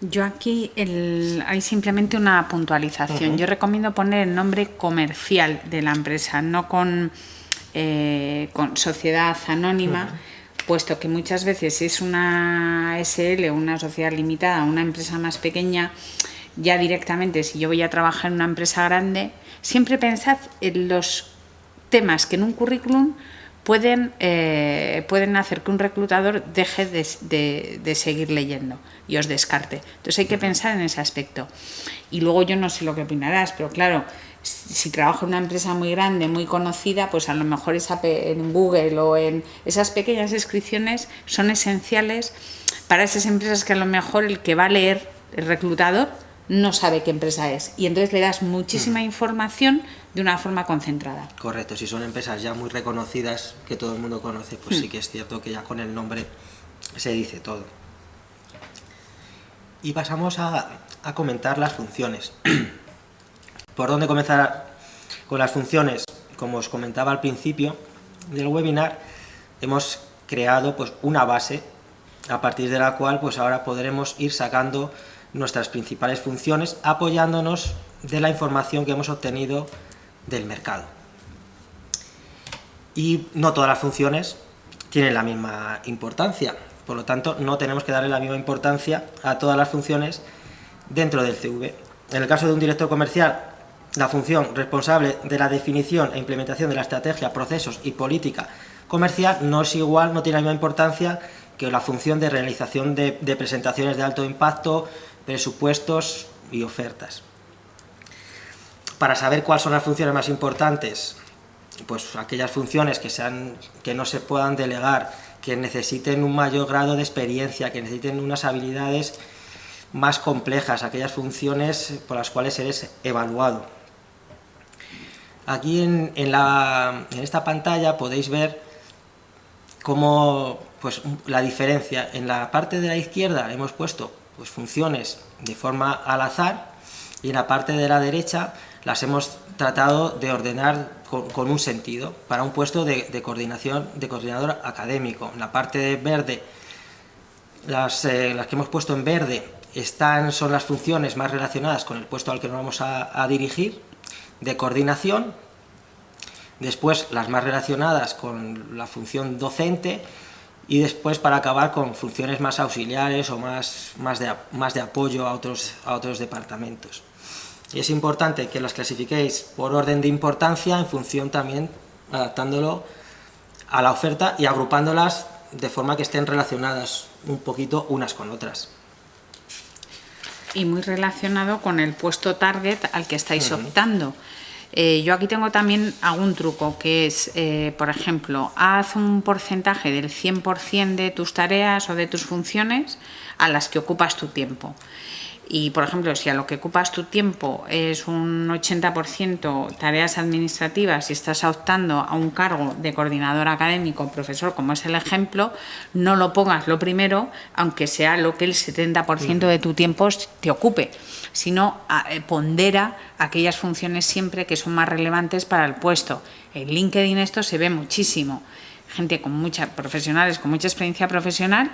Yo aquí hay simplemente una puntualización. Yo recomiendo poner el nombre comercial de la empresa, no con sociedad anónima, puesto que muchas veces es una SL o una sociedad limitada, una empresa más pequeña. Ya directamente, si yo voy a trabajar en una empresa grande, siempre pensad en los temas que en un currículum pueden hacer que un reclutador deje de seguir leyendo y os descarte. Entonces hay que pensar en ese aspecto. Y luego yo no sé lo que opinarás, pero claro, si trabajo en una empresa muy grande, muy conocida, pues a lo mejor en Google o en esas pequeñas descripciones son esenciales para esas empresas que a lo mejor el que va a leer, el reclutador, no sabe qué empresa es, y entonces le das muchísima información de una forma concentrada. Correcto, si son empresas ya muy reconocidas, que todo el mundo conoce, pues sí que es cierto que ya con el nombre se dice todo. Y pasamos a comentar las funciones. ¿Por dónde comenzar con las funciones? Como os comentaba al principio del webinar, hemos creado pues una base a partir de la cual pues ahora podremos ir sacando nuestras principales funciones, apoyándonos de la información que hemos obtenido del mercado. Y no todas las funciones tienen la misma importancia, por lo tanto no tenemos que darle la misma importancia a todas las funciones dentro del CV. En el caso de un director comercial, la función responsable de la definición e implementación de la estrategia, procesos y política comercial no es igual, no tiene la misma importancia que la función de realización de presentaciones de alto impacto, presupuestos y ofertas. Para saber cuáles son las funciones más importantes, pues aquellas funciones que no se puedan delegar, que necesiten un mayor grado de experiencia, que necesiten unas habilidades más complejas, aquellas funciones por las cuales eres evaluado. Aquí en esta pantalla podéis ver cómo pues, la diferencia. En la parte de la izquierda hemos puesto pues, funciones de forma al azar, y en la parte de la derecha las hemos tratado de ordenar con un sentido, para un puesto de coordinador académico. En la parte de verde, las que hemos puesto en verde son las funciones más relacionadas con el puesto al que nos vamos a dirigir, de coordinación. Después las más relacionadas con la función docente, y después, para acabar, con funciones más auxiliares o más de apoyo a otros departamentos. Y es importante que las clasifiquéis por orden de importancia, en función también, adaptándolo a la oferta y agrupándolas de forma que estén relacionadas un poquito unas con otras. Y muy relacionado con el puesto target al que estáis optando. Yo aquí tengo también algún truco, que es, por ejemplo, haz un porcentaje del 100% de tus tareas o de tus funciones a las que ocupas tu tiempo. Y, por ejemplo, si a lo que ocupas tu tiempo es un 80% tareas administrativas y estás optando a un cargo de coordinador académico, profesor, como es el ejemplo, no lo pongas lo primero, aunque sea lo que el 70% de tu tiempo te ocupe, sino pondera aquellas funciones siempre que son más relevantes para el puesto. En LinkedIn esto se ve muchísimo. Gente profesionales con mucha experiencia profesional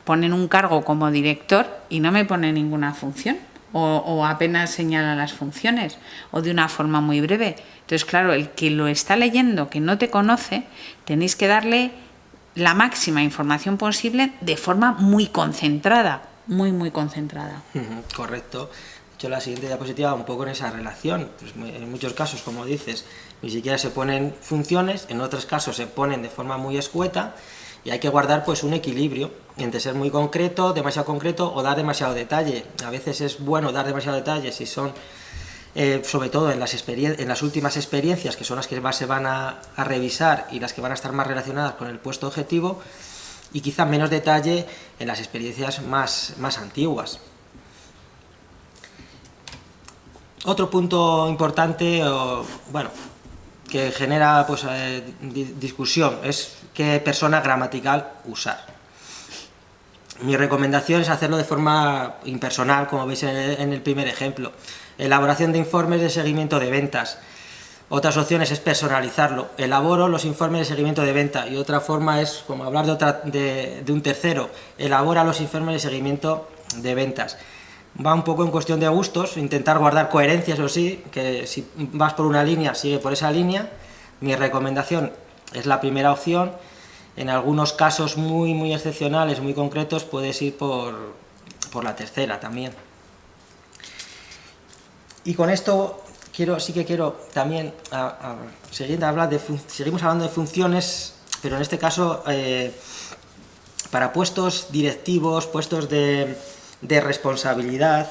ponen un cargo como director y no me pone ninguna función, o apenas señala las funciones, o de una forma muy breve. Entonces, claro, el que lo está leyendo, que no te conoce, tenéis que darle la máxima información posible de forma muy concentrada, muy concentrada. Correcto. De hecho, la siguiente diapositiva, un poco en esa relación, pues en muchos casos, como dices, ni siquiera se ponen funciones, en otros casos se ponen de forma muy escueta, y hay que guardar, pues, un equilibrio entre ser muy concreto, demasiado concreto, o dar demasiado detalle. A veces es bueno dar demasiado detalle si son, sobre todo en las últimas experiencias, que son las que más se van a revisar y las que van a estar más relacionadas con el puesto objetivo, y quizá menos detalle en las experiencias más antiguas. Otro punto importante, que genera, pues, discusión, es qué persona gramatical usar. Mi recomendación es hacerlo de forma impersonal, como veis en el primer ejemplo. Elaboración de informes de seguimiento de ventas. Otras opciones es personalizarlo. Elaboro los informes de seguimiento de venta. Y otra forma es, como hablar de un tercero, elabora los informes de seguimiento de ventas. Va un poco en cuestión de gustos, intentar guardar coherencia, eso sí, que si vas por una línea, sigue por esa línea. Mi recomendación es la primera opción. En algunos casos muy excepcionales, muy concretos, puedes ir por la tercera también. Y con esto sí que quiero también seguimos hablando de funciones, pero en este caso para puestos directivos, puestos de responsabilidad,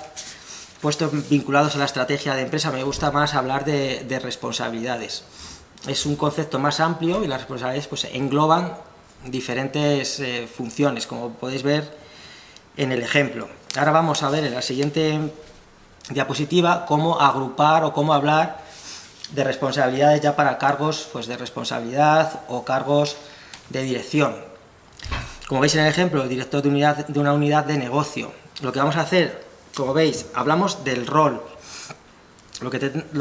puestos vinculados a la estrategia de empresa. Me gusta más hablar de responsabilidades. Es un concepto más amplio y las responsabilidades, pues, engloban diferentes funciones, como podéis ver en el ejemplo. Ahora vamos a ver en la siguiente diapositiva cómo agrupar o cómo hablar de responsabilidades ya para cargos, pues, de responsabilidad o cargos de dirección. Como veis en el ejemplo, el director de una unidad de negocio. Lo que vamos a hacer, como veis, hablamos del rol. Lo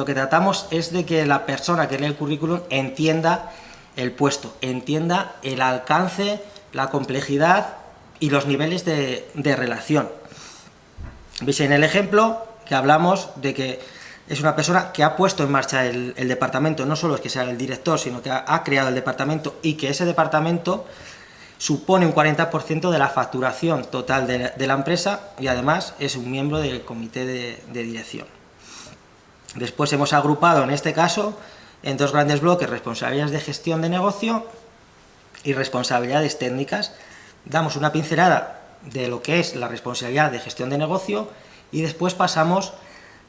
que tratamos es de que la persona que lee el currículum entienda el puesto, entienda el alcance, la complejidad y los niveles de relación. Veis en el ejemplo que hablamos de que es una persona que ha puesto en marcha el departamento. No solo es que sea el director, sino que ha creado el departamento, y que ese departamento supone un 40% de la facturación total de la empresa, y además es un miembro del comité de dirección. Después hemos agrupado, en este caso, en dos grandes bloques: responsabilidades de gestión de negocio y responsabilidades técnicas. Damos una pincelada de lo que es la responsabilidad de gestión de negocio y después pasamos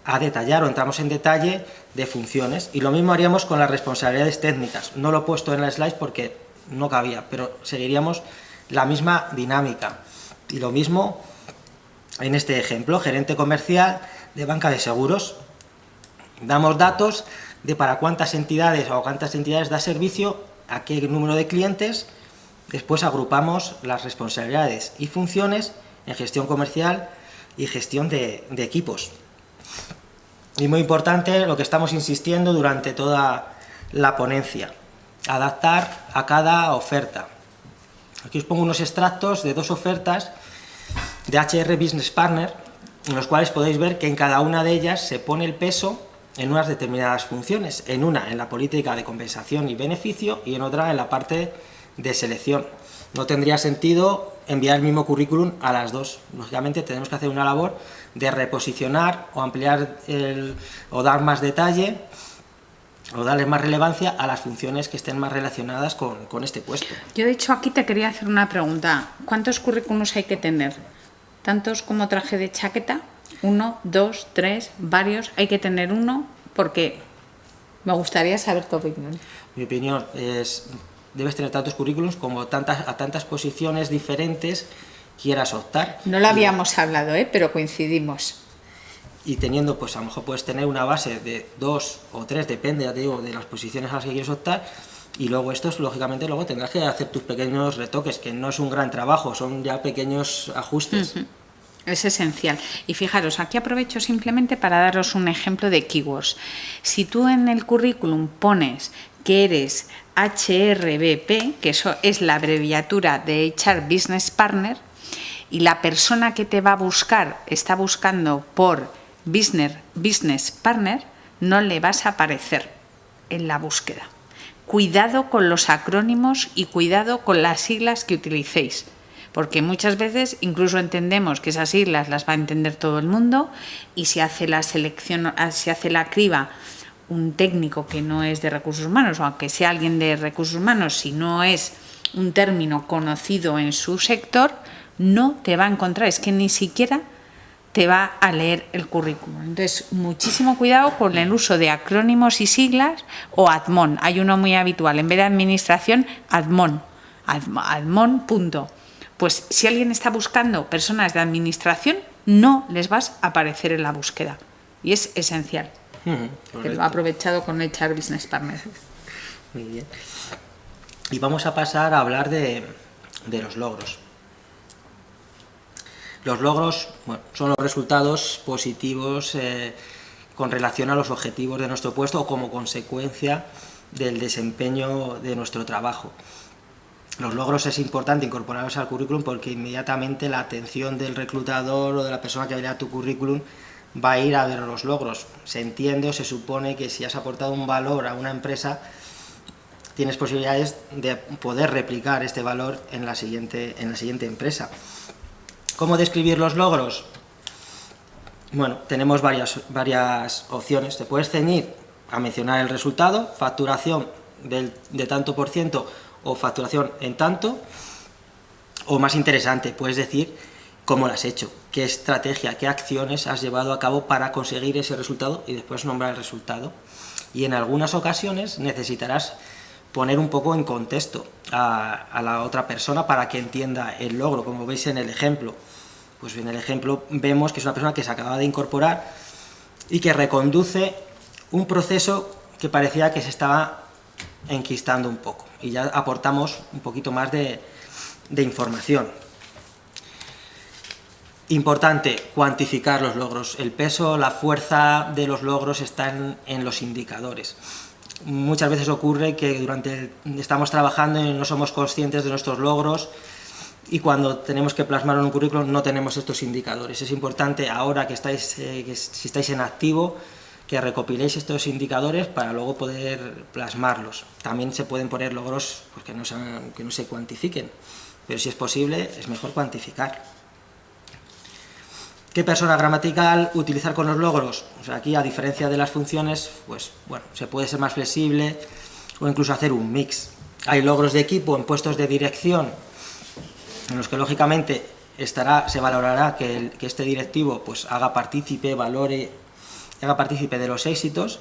a detallar, o entramos en detalle, de funciones. Y lo mismo haríamos con las responsabilidades técnicas. No lo he puesto en la slide porque no cabía, pero seguiríamos la misma dinámica. Y lo mismo en este ejemplo: gerente comercial de banca de seguros. Damos datos de para cuántas entidades da servicio, a qué número de clientes. Después agrupamos las responsabilidades y funciones en gestión comercial y gestión de equipos. Y muy importante lo que estamos insistiendo durante toda la ponencia, adaptar a cada oferta. Aquí os pongo unos extractos de 2 ofertas de HR Business Partner, en los cuales podéis ver que en cada una de ellas se pone el peso en unas determinadas funciones, en una en la política de compensación y beneficio y en otra en la parte de selección. No tendría sentido enviar el mismo currículum a las dos. Lógicamente tenemos que hacer una labor de reposicionar o ampliar o dar más detalle o darle más relevancia a las funciones que estén más relacionadas con este puesto. Yo de hecho aquí te quería hacer una pregunta. ¿Cuántos currículums hay que tener? ¿Tantos como traje de chaqueta? 1, 2, 3, varios. Hay que tener uno porque me gustaría saber tu opinión. Mi opinión es, debes tener tantos currículums como a tantas posiciones diferentes quieras optar. No lo habíamos hablado, pero coincidimos. Y teniendo, pues a lo mejor puedes tener una base de 2 o 3, depende, ya te digo, de las posiciones a las que quieres optar, y luego estos, lógicamente, luego tendrás que hacer tus pequeños retoques, que no es un gran trabajo, son ya pequeños ajustes. Es esencial. Y fijaros, aquí aprovecho simplemente para daros un ejemplo de keywords. Si tú en el currículum pones que eres HRBP, que eso es la abreviatura de HR Business Partner, y la persona que te va a buscar está buscando por Business Partner, no le vas a aparecer en la búsqueda. Cuidado con los acrónimos y cuidado con las siglas que utilicéis, porque muchas veces incluso entendemos que esas siglas las va a entender todo el mundo y si hace la selección, si hace la criba un técnico que no es de recursos humanos, o aunque sea alguien de recursos humanos, si no es un término conocido en su sector, no te va a encontrar, es que ni siquiera te va a leer el currículum. Entonces, muchísimo cuidado con el uso de acrónimos y siglas o admon. Hay uno muy habitual, en vez de administración, admon. Admon, punto. Pues si alguien está buscando personas de administración, no les vas a aparecer en la búsqueda. Y es esencial. Que lo ha aprovechado con HR Business Partner. Muy bien. Y vamos a pasar a hablar de los logros. Los logros, bueno, son los resultados positivos con relación a los objetivos de nuestro puesto o como consecuencia del desempeño de nuestro trabajo. Los logros es importante incorporarlos al currículum porque inmediatamente la atención del reclutador o de la persona que vea tu currículum va a ir a ver los logros. Se entiende o se supone que si has aportado un valor a una empresa, tienes posibilidades de poder replicar este valor en la siguiente empresa. ¿Cómo describir los logros? Bueno, tenemos varias opciones. Te puedes ceñir a mencionar el resultado, facturación de tanto por ciento o facturación en tanto, o más interesante, puedes decir cómo lo has hecho, qué estrategia, qué acciones has llevado a cabo para conseguir ese resultado y después nombrar el resultado. Y en algunas ocasiones necesitarás poner un poco en contexto a la otra persona para que entienda el logro, como veis en el ejemplo. Pues en el ejemplo vemos que es una persona que se acaba de incorporar y que reconduce un proceso que parecía que se estaba enquistando un poco. Y ya aportamos un poquito más de información. Importante, cuantificar los logros. El peso, la fuerza de los logros están en los indicadores. Muchas veces ocurre que estamos trabajando y no somos conscientes de nuestros logros y cuando tenemos que plasmarlo en un currículum no tenemos estos indicadores. Es importante ahora que si estáis en activo, que recopiléis estos indicadores para luego poder plasmarlos. También se pueden poner logros pues, que no se cuantifiquen, pero si es posible es mejor cuantificar. ¿Qué persona gramatical utilizar con los logros? O sea, aquí, a diferencia de las funciones, pues bueno, se puede ser más flexible o incluso hacer un mix. Hay logros de equipo en puestos de dirección en los que lógicamente se valorará que este directivo pues haga partícipe, valore, haga partícipe de los éxitos.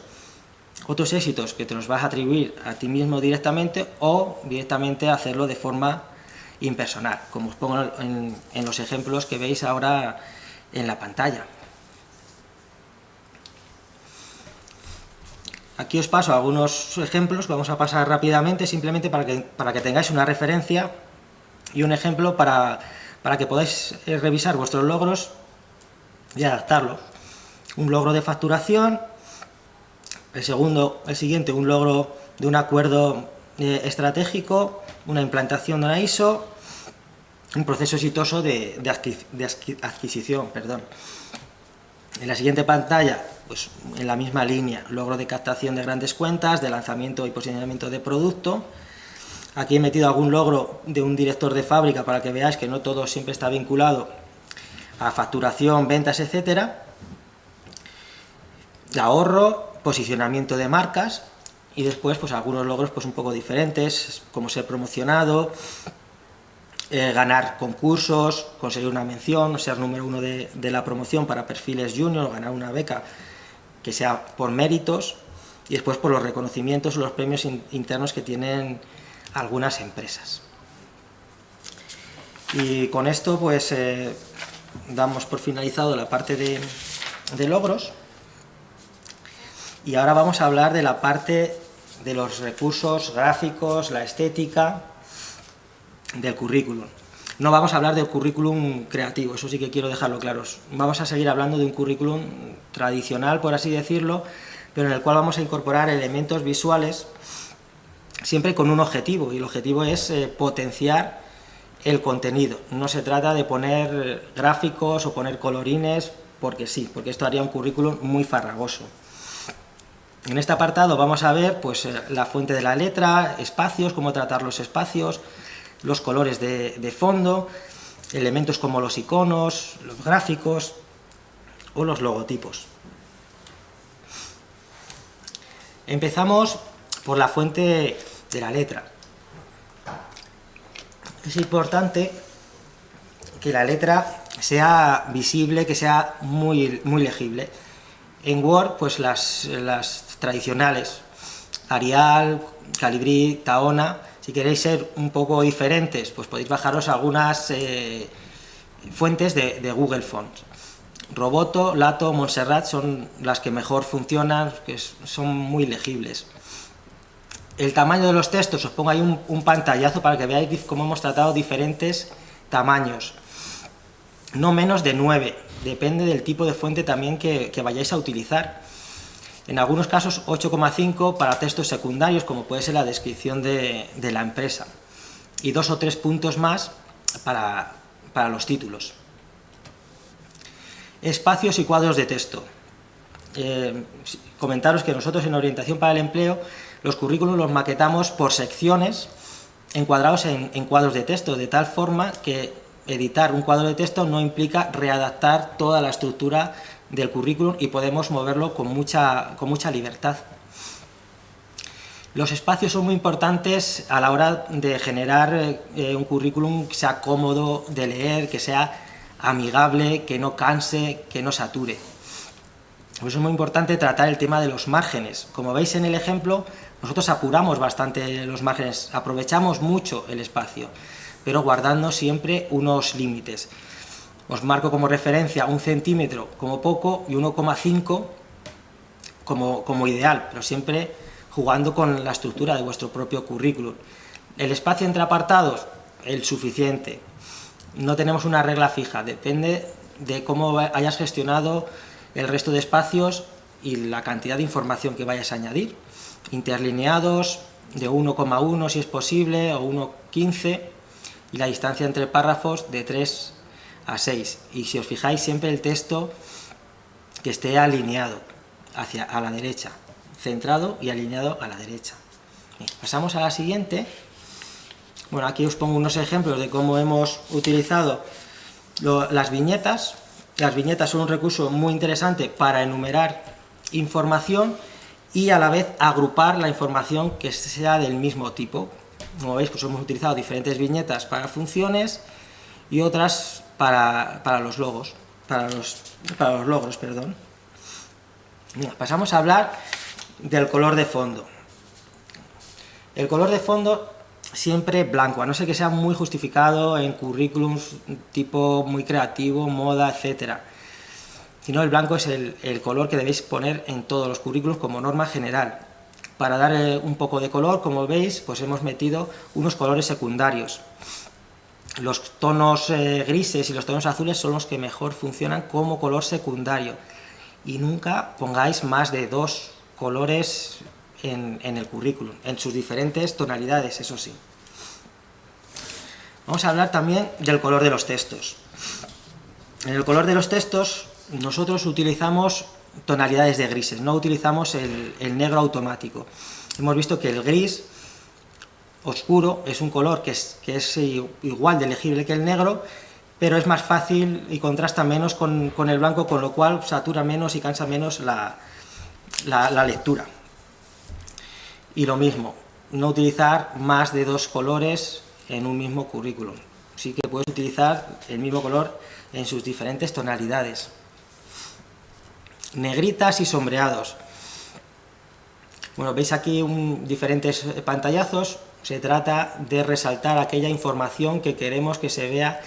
Otros éxitos que te los vas a atribuir a ti mismo directamente o directamente hacerlo de forma impersonal, como os pongo en los ejemplos que veis ahora en la pantalla. Aquí os paso algunos ejemplos, vamos a pasar rápidamente, simplemente para que tengáis una referencia y un ejemplo para que podáis revisar vuestros logros y adaptarlo. Un logro de facturación, el siguiente, un logro de un acuerdo estratégico, una implantación de una ISO, un proceso exitoso de adquisición. En la siguiente pantalla, pues en la misma línea, logro de captación de grandes cuentas, de lanzamiento y posicionamiento de producto. Aquí he metido algún logro de un director de fábrica para que veáis que no todo siempre está vinculado a facturación, ventas, etcétera. Ahorro, posicionamiento de marcas y después pues algunos logros pues un poco diferentes, como ser promocionado, ganar concursos, conseguir una mención, ser número 1 de la promoción para perfiles junior, ganar una beca que sea por méritos y después por los reconocimientos o los premios internos que tienen algunas empresas. Y con esto pues damos por finalizado la parte de logros y ahora vamos a hablar de la parte de los recursos gráficos, la estética del currículum. No vamos a hablar del currículum creativo, eso sí que quiero dejarlo claro. Vamos a seguir hablando de un currículum tradicional, por así decirlo, pero en el cual vamos a incorporar elementos visuales siempre con un objetivo, y el objetivo es potenciar el contenido. No se trata de poner gráficos o poner colorines porque sí, porque esto haría un currículum muy farragoso. En este apartado vamos a ver pues, la fuente de la letra, espacios, cómo tratar los espacios, los colores de fondo, elementos como los iconos, los gráficos o los logotipos. Empezamos por la fuente de la letra. Es importante que la letra sea visible, que sea muy legible. En Word, pues las tradicionales, Arial, Calibri, Taona. Si queréis ser un poco diferentes, pues podéis bajaros algunas fuentes de Google Fonts. Roboto, Lato, Montserrat son las que mejor funcionan, que son muy legibles. El tamaño de los textos, os pongo ahí un pantallazo para que veáis cómo hemos tratado diferentes tamaños. No menos de 9, depende del tipo de fuente también que vayáis a utilizar. En algunos casos 8,5 para textos secundarios, como puede ser la descripción de la empresa. Y 2 o 3 puntos más para los títulos. Espacios y cuadros de texto. Comentaros que nosotros en Orientación para el Empleo los currículos los maquetamos por secciones encuadrados en cuadros de texto, de tal forma que editar un cuadro de texto no implica readaptar toda la estructura del currículum y podemos moverlo con mucha libertad. Los espacios son muy importantes a la hora de generar un currículum que sea cómodo de leer, que sea amigable, que no canse, que no sature. Por eso es muy importante tratar el tema de los márgenes. Como veis en el ejemplo, nosotros apuramos bastante los márgenes, aprovechamos mucho el espacio, pero guardando siempre unos límites. Os marco como referencia 1 centímetro como poco y 1,5 como ideal, pero siempre jugando con la estructura de vuestro propio currículum. El espacio entre apartados, el suficiente. No tenemos una regla fija, depende de cómo hayas gestionado el resto de espacios y la cantidad de información que vayas a añadir. Interlineados de 1,1 si es posible o 1,15 y la distancia entre párrafos de 3 a 6. Y si os fijáis siempre el texto que esté alineado a la derecha, centrado y alineado a la derecha. Bien, pasamos a la siguiente. Bueno, aquí os pongo unos ejemplos de cómo hemos utilizado las viñetas. Las viñetas son un recurso muy interesante para enumerar información y a la vez agrupar la información que sea del mismo tipo. Como veis, pues hemos utilizado diferentes viñetas para funciones y otras para los logos, para los logros, perdón. Bien, pasamos a hablar del color de fondo. El color de fondo siempre blanco, a no ser que sea muy justificado en currículums tipo muy creativo, moda, etcétera. Si no, el blanco es el color que debéis poner en todos los currículums como norma general. Para dar un poco de color, como veis, pues hemos metido unos colores secundarios. Los tonos grises y los tonos azules son los que mejor funcionan como color secundario. Y nunca pongáis más de 2 colores en el currículum, en sus diferentes tonalidades, eso sí. Vamos a hablar también del color de los textos. En el color de los textos nosotros utilizamos tonalidades de grises, no utilizamos el negro automático. Hemos visto que el gris oscuro es un color que es igual de legible que el negro, pero es más fácil y contrasta menos con el blanco, con lo cual satura menos y cansa menos la lectura. Y lo mismo, no utilizar más de 2 colores en un mismo currículum. Sí que puedes utilizar el mismo color en sus diferentes tonalidades. Negritas y sombreados. Bueno, veis aquí diferentes pantallazos. Se trata de resaltar aquella información que queremos que se vea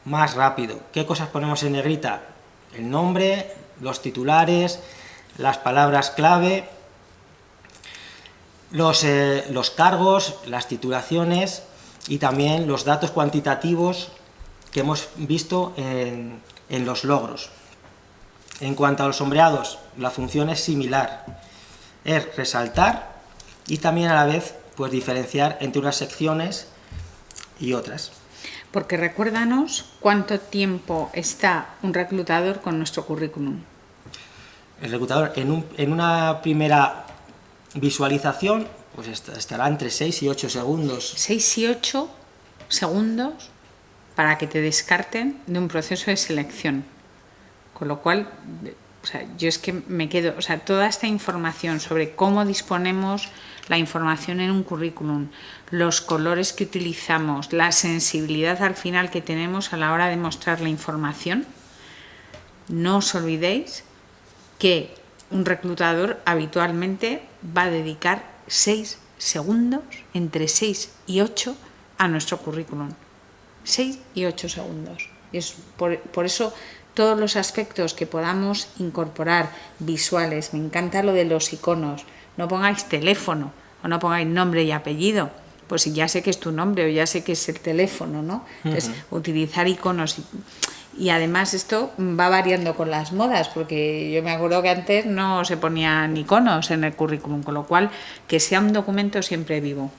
más rápido. ¿Qué cosas ponemos en negrita? El nombre, los titulares, las palabras clave, los cargos, las titulaciones y también los datos cuantitativos que hemos visto en los logros. En cuanto a los sombreados, la función es similar, es resaltar y también a la vez pues diferenciar entre unas secciones y otras. Porque recuérdanos cuánto tiempo está un reclutador con nuestro currículum. El reclutador en una primera visualización pues estará entre 6 y 8 segundos. 6 y 8 segundos para que te descarten de un proceso de selección. Con lo cual, o sea, yo es que me quedo, o sea, toda esta información sobre cómo disponemos la información en un currículum, los colores que utilizamos, la sensibilidad al final que tenemos a la hora de mostrar la información, no os olvidéis que un reclutador habitualmente va a dedicar 6 segundos, entre 6 y 8, a nuestro currículum. 6 y 8 segundos. Y es por eso todos los aspectos que podamos incorporar visuales, me encanta lo de los iconos, no pongáis teléfono o no pongáis nombre y apellido, pues si ya sé que es tu nombre o ya sé que es el teléfono, ¿no? Entonces, utilizar iconos y además esto va variando con las modas, porque yo me acuerdo que antes no se ponían iconos en el currículum, con lo cual que sea un documento siempre vivo.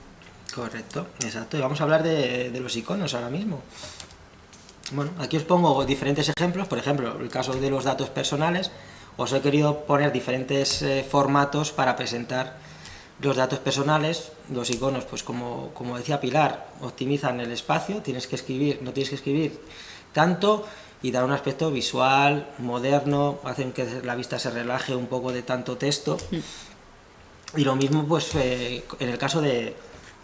Correcto, exacto, y vamos a hablar de los iconos ahora mismo. Bueno, aquí os pongo diferentes ejemplos, por ejemplo, el caso de los datos personales, os he querido poner diferentes formatos para presentar los datos personales. Los iconos, pues como decía Pilar, optimizan el espacio, no tienes que escribir tanto y dar un aspecto visual, moderno, hacen que la vista se relaje un poco de tanto texto. Y lo mismo pues en el caso de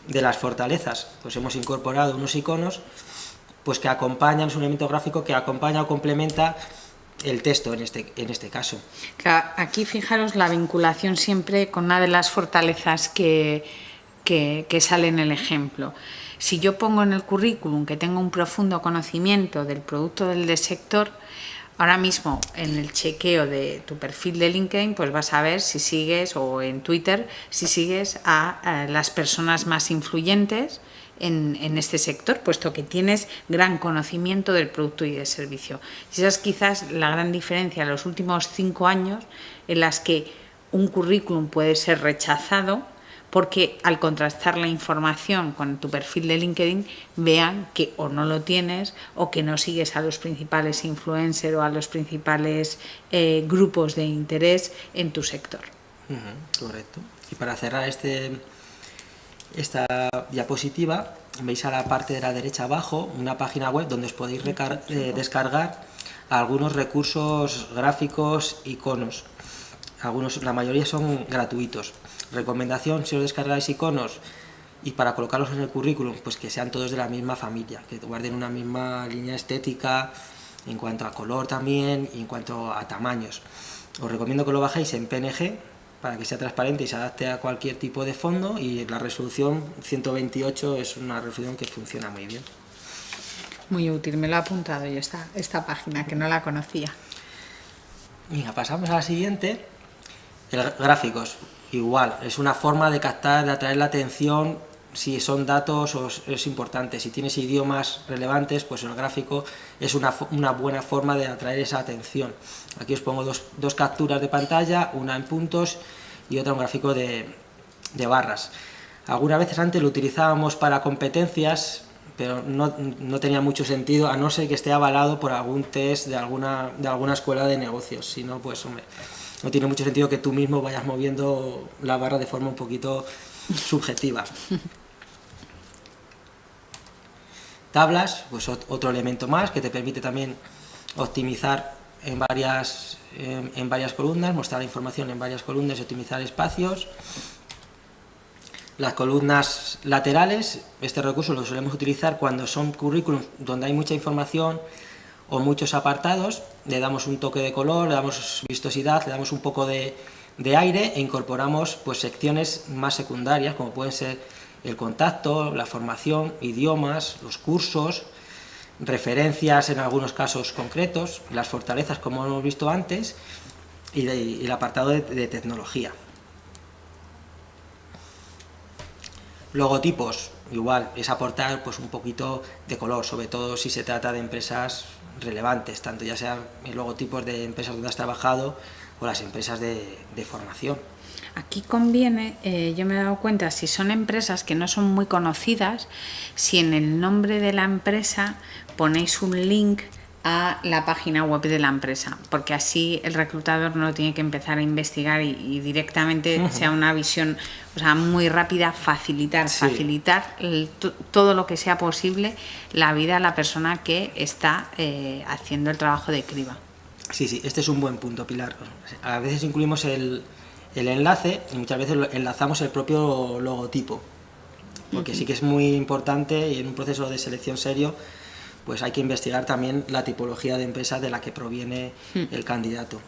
las fortalezas, pues hemos incorporado unos iconos pues que acompañan, es un elemento gráfico que acompaña o complementa el texto en este caso. Aquí fijaros la vinculación siempre con una de las fortalezas que sale en el ejemplo. Si yo pongo en el currículum que tengo un profundo conocimiento del producto del sector, ahora mismo en el chequeo de tu perfil de LinkedIn pues vas a ver si sigues, o en Twitter, si sigues a las personas más influyentes en este sector, puesto que tienes gran conocimiento del producto y del servicio. Y esa es quizás la gran diferencia en los últimos 5 años en las que un currículum puede ser rechazado porque al contrastar la información con tu perfil de LinkedIn vean que o no lo tienes o que no sigues a los principales influencers o a los principales grupos de interés en tu sector. Correcto. Y para cerrar esta diapositiva, veis a la parte de la derecha abajo una página web donde os podéis descargar algunos recursos gráficos, iconos. La mayoría son gratuitos. Recomendación: si os descargáis iconos y para colocarlos en el currículum, pues que sean todos de la misma familia, que guarden una misma línea estética en cuanto a color también y en cuanto a tamaños. Os recomiendo que lo bajéis en PNG para que sea transparente y se adapte a cualquier tipo de fondo, y la resolución 128 es una resolución que funciona muy bien. Muy útil, me lo he apuntado yo esta página, que no la conocía. Mira, pasamos a la siguiente. Gráficos, igual, es una forma de captar, de atraer la atención si son datos es importante, si tienes idiomas relevantes, pues el gráfico es una buena forma de atraer esa atención. Aquí os pongo dos capturas de pantalla, una en puntos y otra un gráfico de barras. Algunas veces antes lo utilizábamos para competencias, pero no tenía mucho sentido, a no ser que esté avalado por algún test de alguna escuela de negocios. Si no, pues hombre, no tiene mucho sentido que tú mismo vayas moviendo la barra de forma un poquito subjetiva. Tablas, pues otro elemento más que te permite también optimizar en varias columnas, mostrar información en varias columnas y optimizar espacios. Las columnas laterales, este recurso lo solemos utilizar cuando son currículums donde hay mucha información o muchos apartados, le damos un toque de color, le damos vistosidad, le damos un poco de aire e incorporamos pues secciones más secundarias, como pueden ser el contacto, la formación, idiomas, los cursos, referencias en algunos casos concretos, las fortalezas como hemos visto antes y el apartado de tecnología. Logotipos, igual, es aportar pues un poquito de color, sobre todo si se trata de empresas relevantes, tanto ya sean logotipos de empresas donde has trabajado o las empresas de formación. Aquí conviene, yo me he dado cuenta, si son empresas que no son muy conocidas, si en el nombre de la empresa ponéis un link a la página web de la empresa, porque así el reclutador no tiene que empezar a investigar y directamente sea una visión, o sea, muy rápida, facilitar todo lo que sea posible la vida a la persona que está haciendo el trabajo de criba. Sí, este es un buen punto, Pilar. A veces incluimos el enlace y muchas veces enlazamos el propio logotipo, porque sí que es muy importante y en un proceso de selección serio pues hay que investigar también la tipología de empresa de la que proviene el candidato.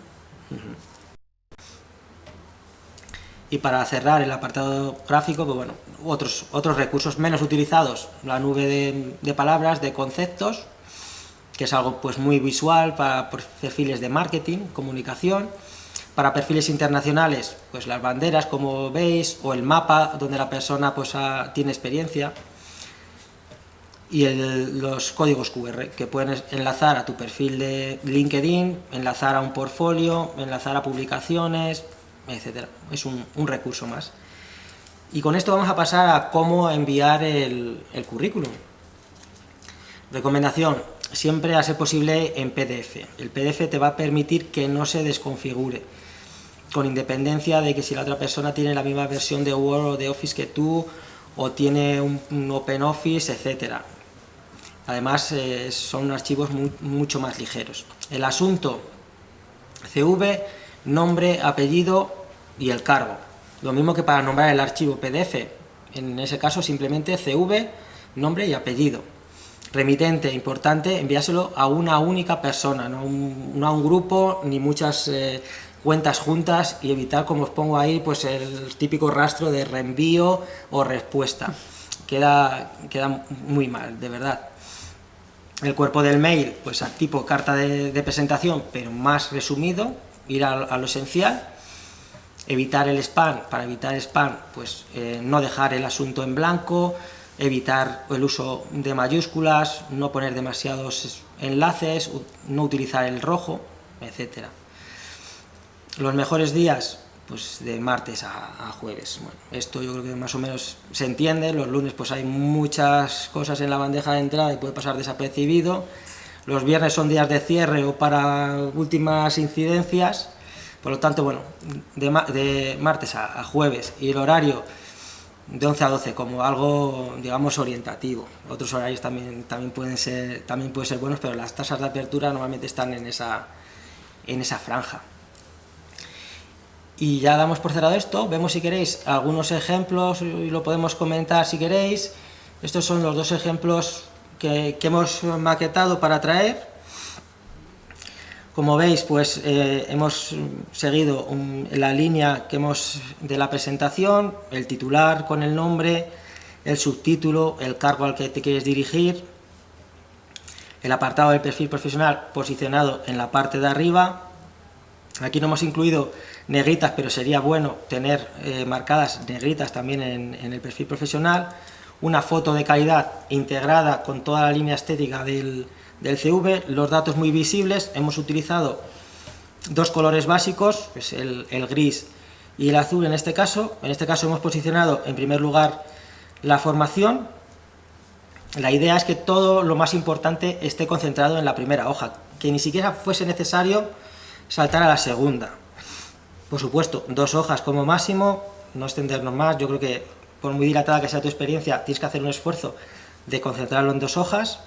Y para cerrar el apartado gráfico, pues bueno, otros recursos menos utilizados, la nube de palabras, de conceptos, que es algo pues muy visual para perfiles de marketing, comunicación. Para perfiles internacionales, pues las banderas, como veis, o el mapa donde la persona pues tiene experiencia. Y los códigos QR, que pueden enlazar a tu perfil de LinkedIn, enlazar a un portfolio, enlazar a publicaciones, etcétera. Es un recurso más. Y con esto vamos a pasar a cómo enviar el currículum. Recomendación, siempre a ser posible en PDF. El PDF te va a permitir que no se desconfigure, con independencia de que si la otra persona tiene la misma versión de Word o de Office que tú, o tiene un OpenOffice, etcétera. Además, son archivos mucho más ligeros. El asunto, CV, nombre, apellido y el cargo. Lo mismo que para nombrar el archivo PDF. En ese caso, simplemente CV, nombre y apellido. Remitente, importante, enviárselo a una única persona, no a un grupo ni muchas cuentas juntas, y evitar, como os pongo ahí, pues el típico rastro de reenvío o respuesta. Queda muy mal, de verdad. El cuerpo del mail, pues a tipo carta de presentación, pero más resumido, ir a lo esencial. Evitar el spam, para evitar spam, pues no dejar el asunto en blanco, evitar el uso de mayúsculas, no poner demasiados enlaces, no utilizar el rojo, etcétera. Los mejores días, pues de martes a jueves. Bueno, esto yo creo que más o menos se entiende. Los lunes pues hay muchas cosas en la bandeja de entrada y puede pasar desapercibido. Los viernes son días de cierre o para últimas incidencias. Por lo tanto, bueno, de martes a jueves, y el horario de 11 a 12 como algo, digamos, orientativo. Otros horarios también pueden ser buenos, pero las tasas de apertura normalmente están en esa franja. Y ya damos por cerrado esto. Vemos, si queréis, algunos ejemplos y lo podemos comentar si queréis. Estos son los dos ejemplos que hemos maquetado para traer. Como veis, pues hemos seguido la línea de la presentación, el titular con el nombre, el subtítulo, el cargo al que te quieres dirigir, el apartado del perfil profesional posicionado en la parte de arriba. Aquí no hemos incluido negritas, pero sería bueno tener marcadas negritas también en el perfil profesional. una foto de calidad integrada con toda la línea estética del CV, los datos muy visibles. Hemos utilizado dos colores básicos, pues el gris y el azul en este caso. En este caso hemos posicionado en primer lugar la formación. La idea es que todo lo más importante esté concentrado en la primera hoja, que ni siquiera fuese necesario saltar a la segunda. Por supuesto, 2 hojas como máximo, no extendernos más. Yo creo que por muy dilatada que sea tu experiencia, tienes que hacer un esfuerzo de concentrarlo en 2 hojas.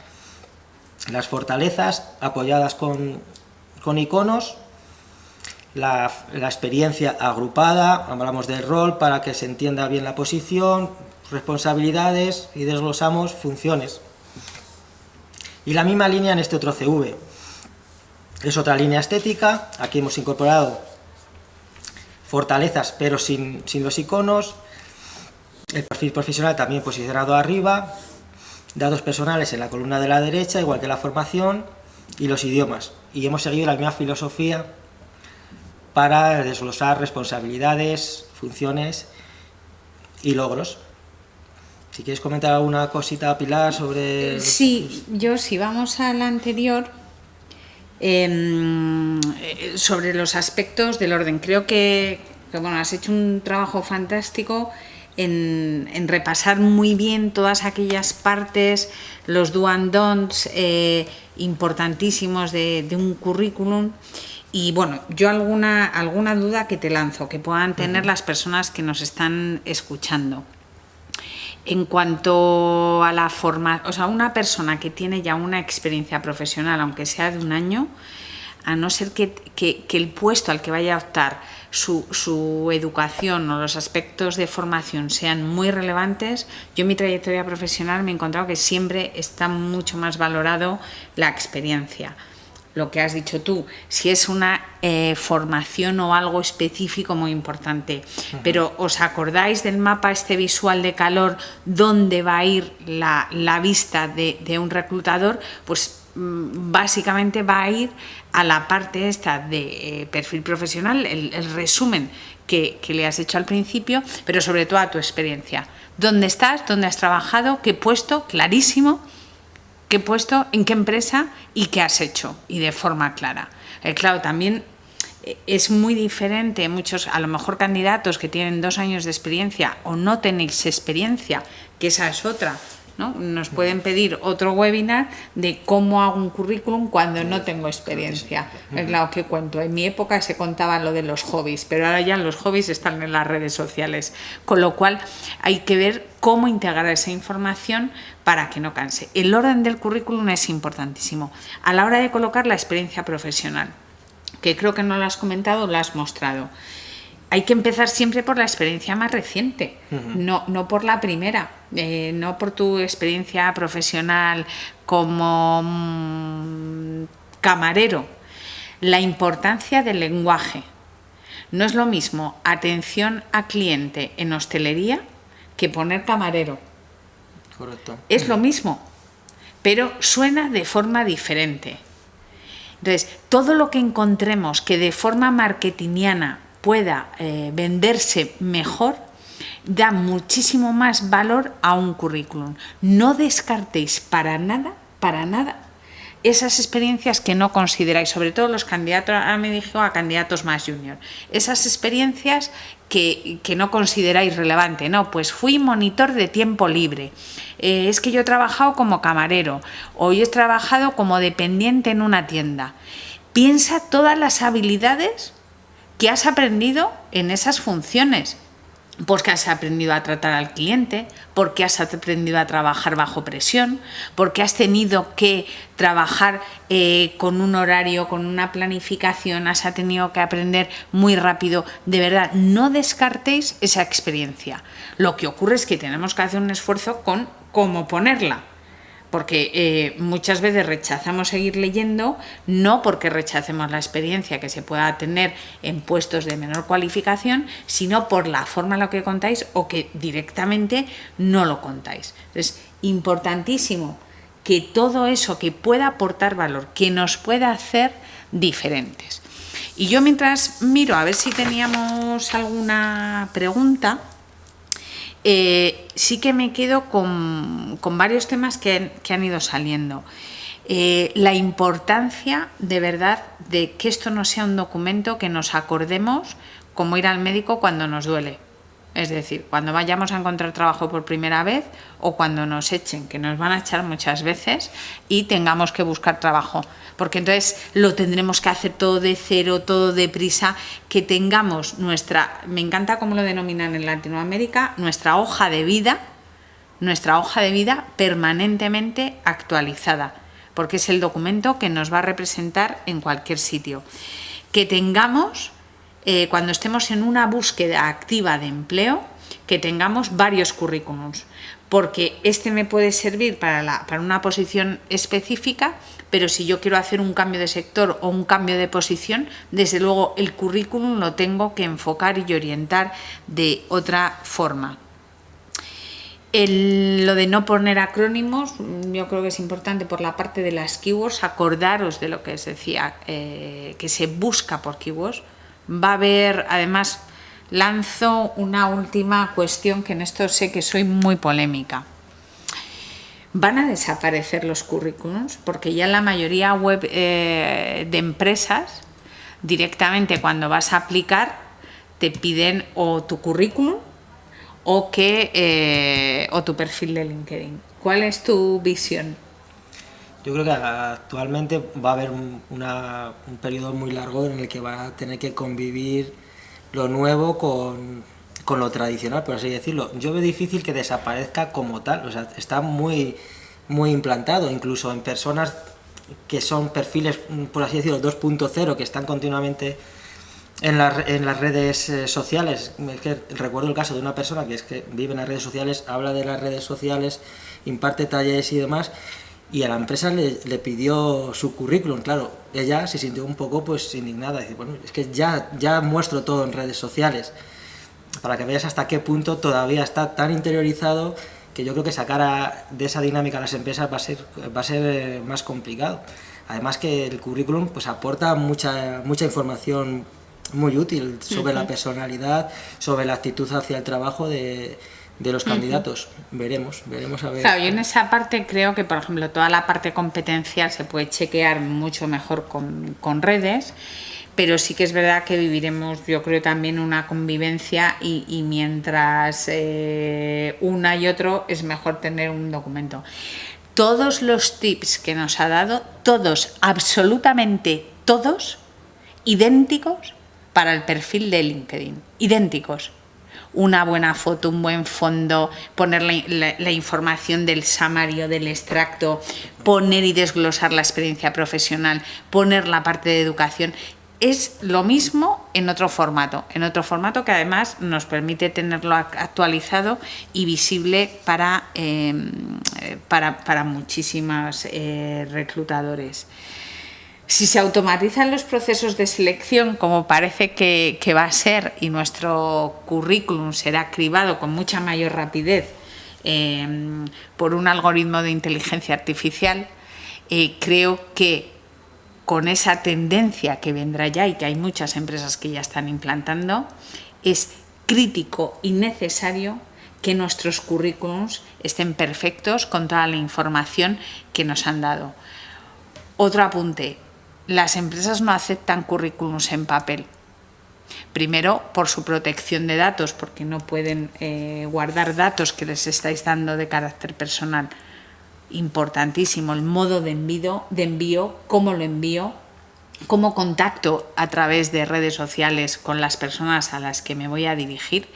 Las fortalezas apoyadas con iconos, la experiencia agrupada, hablamos del rol para que se entienda bien la posición, responsabilidades, y desglosamos funciones. Y la misma línea en este otro CV. Es otra línea estética. Aquí hemos incorporado fortalezas pero sin los iconos, el perfil profesional también posicionado arriba, datos personales en la columna de la derecha, igual que la formación, y los idiomas. Y hemos seguido la misma filosofía para desglosar responsabilidades, funciones y logros. Si quieres comentar alguna cosita, Pilar, sobre... Sí, yo si vamos a la anterior, sobre los aspectos del orden. Creo que bueno, has hecho un trabajo fantástico en repasar muy bien todas aquellas partes, los do and don'ts importantísimos de un currículum. Y bueno, yo alguna duda que te lanzo, que puedan tener las personas que nos están escuchando. En cuanto a la formación, o sea, una persona que tiene ya una experiencia profesional, aunque sea de un año, a no ser que el puesto al que vaya a optar, su educación o los aspectos de formación sean muy relevantes, yo en mi trayectoria profesional me he encontrado que siempre está mucho más valorado la experiencia. Lo que has dicho tú, si es una formación o algo específico muy importante. Pero ¿os acordáis del mapa este visual de calor donde va a ir la vista de un reclutador? Pues básicamente va a ir a la parte esta de perfil profesional, el resumen que le has hecho al principio, pero sobre todo a tu experiencia. ¿Dónde estás? ¿Dónde has trabajado? ¿Qué puesto? Clarísimo. ¿Qué puesto? ¿En qué empresa? ¿Y qué has hecho? Y de forma clara. Claro, también es muy diferente, muchos, a lo mejor candidatos que tienen 2 años de experiencia o no tenéis experiencia, que esa es otra, ¿no? Nos pueden pedir otro webinar de cómo hago un currículum cuando no tengo experiencia. Claro, ¿qué cuento? En mi época se contaba lo de los hobbies, pero ahora ya los hobbies están en las redes sociales, con lo cual hay que ver cómo integrar esa información para que no canse. El orden del currículum es importantísimo. A la hora de colocar la experiencia profesional, que creo que no lo has comentado, lo has mostrado. Hay que empezar siempre por la experiencia más reciente, no por la primera, no por tu experiencia profesional como camarero. La importancia del lenguaje. No es lo mismo atención a cliente en hostelería que poner camarero. Correcto. Es lo mismo, pero suena de forma diferente. Entonces, todo lo que encontremos que de forma marketingiana pueda venderse mejor, da muchísimo más valor a un currículum. No descartéis para nada, esas experiencias que no consideráis, sobre todo los candidatos, ahora me dirijo a candidatos más junior, esas experiencias que no consideráis relevante. No, pues fui monitor de tiempo libre, es que yo he trabajado como camarero o yo he trabajado como dependiente en una tienda. Piensa todas las habilidades que has aprendido en esas funciones. Porque has aprendido a tratar al cliente, porque has aprendido a trabajar bajo presión, porque has tenido que trabajar con un horario, con una planificación, has tenido que aprender muy rápido. De verdad, no descartéis esa experiencia. Lo que ocurre es que tenemos que hacer un esfuerzo con cómo ponerla. Porque muchas veces rechazamos seguir leyendo, no porque rechacemos la experiencia que se pueda tener en puestos de menor cualificación, sino por la forma en la que contáis o que directamente no lo contáis. Entonces, importantísimo que todo eso que pueda aportar valor, que nos pueda hacer diferentes. Y yo mientras miro a ver si teníamos alguna pregunta, Sí que me quedo con varios temas que han ido saliendo. La importancia, de verdad, de que esto no sea un documento que nos acordemos como ir al médico cuando nos duele. Es decir, cuando vayamos a encontrar trabajo por primera vez o cuando nos echen, que nos van a echar muchas veces y tengamos que buscar trabajo. Porque entonces lo tendremos que hacer todo de cero, todo deprisa, que tengamos me encanta cómo lo denominan en Latinoamérica, nuestra hoja de vida permanentemente actualizada, porque es el documento que nos va a representar en cualquier sitio. Que tengamos, cuando estemos en una búsqueda activa de empleo, que tengamos varios currículums, porque este me puede servir para una posición específica, pero si yo quiero hacer un cambio de sector o un cambio de posición, desde luego el currículum lo tengo que enfocar y orientar de otra forma. Lo de no poner acrónimos, yo creo que es importante por la parte de las keywords, acordaros de lo que os decía, que se busca por keywords. Va a haber, además, lanzo una última cuestión que en esto sé que soy muy polémica. Van a desaparecer los currículums porque ya la mayoría web de empresas directamente cuando vas a aplicar te piden o tu currículum o tu perfil de LinkedIn. ¿Cuál es tu visión? Yo creo que actualmente va a haber un periodo muy largo en el que va a tener que convivir lo nuevo con lo tradicional, por así decirlo. Yo veo difícil que desaparezca como tal, o sea, está muy implantado, incluso en personas que son perfiles, por así decirlo, 2.0, que están continuamente en las redes sociales. Es que recuerdo el caso de una persona que vive en las redes sociales, habla de las redes sociales, imparte talleres y demás, y a la empresa le pidió su currículum. Claro, ella se sintió un poco pues indignada, dice, bueno, es que ya muestro todo en redes sociales, para que veas hasta qué punto todavía está tan interiorizado que yo creo que sacar de esa dinámica a las empresas va a ser más complicado. Además que el currículum pues aporta mucha información muy útil sobre la personalidad, sobre la actitud hacia el trabajo de los candidatos. Veremos a ver. Claro, yo en esa parte creo que, por ejemplo, toda la parte competencial se puede chequear mucho mejor con redes, pero sí que es verdad que viviremos, yo creo, también una convivencia y mientras una y otro es mejor tener un documento. Todos los tips que nos ha dado, todos, absolutamente todos, idénticos para el perfil de LinkedIn, idénticos. Una buena foto, un buen fondo, poner la información del summary, del extracto, poner y desglosar la experiencia profesional, poner la parte de educación. Es lo mismo en otro formato que además nos permite tenerlo actualizado y visible para muchísimos reclutadores. Si se automatizan los procesos de selección, como parece que va a ser, y nuestro currículum será cribado con mucha mayor rapidez por un algoritmo de inteligencia artificial, creo que con esa tendencia que vendrá ya y que hay muchas empresas que ya están implantando, es crítico y necesario que nuestros currículums estén perfectos con toda la información que nos han dado. Otro apunte. Las empresas no aceptan currículums en papel. Primero, por su protección de datos, porque no pueden guardar datos que les estáis dando de carácter personal. Importantísimo el modo de envío, cómo lo envío, cómo contacto a través de redes sociales con las personas a las que me voy a dirigir.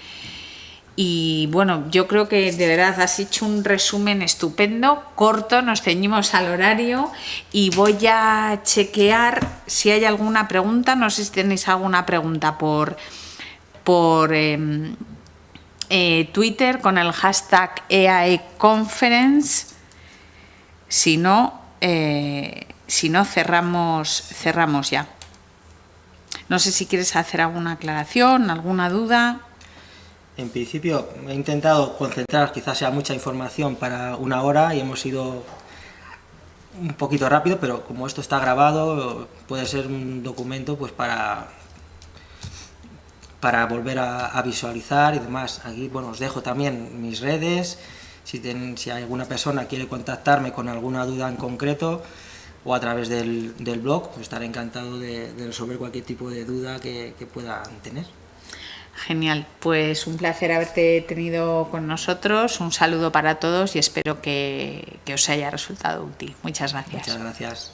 Y bueno, yo creo que de verdad has hecho un resumen estupendo, corto, nos ceñimos al horario y voy a chequear si hay alguna pregunta. No sé si tenéis alguna pregunta por Twitter con el hashtag EAEconference. Si no, cerramos ya. No sé si quieres hacer alguna aclaración, alguna duda. En principio he intentado concentrar, quizás sea mucha información para una hora y hemos ido un poquito rápido, pero como esto está grabado, puede ser un documento pues para para volver a visualizar y demás. Aquí, bueno, os dejo también mis redes, si alguna persona quiere contactarme con alguna duda en concreto o a través del blog, pues estaré encantado de resolver cualquier tipo de duda que puedan tener. Genial, pues un placer haberte tenido con nosotros, un saludo para todos y espero que os haya resultado útil. Muchas gracias. Muchas gracias.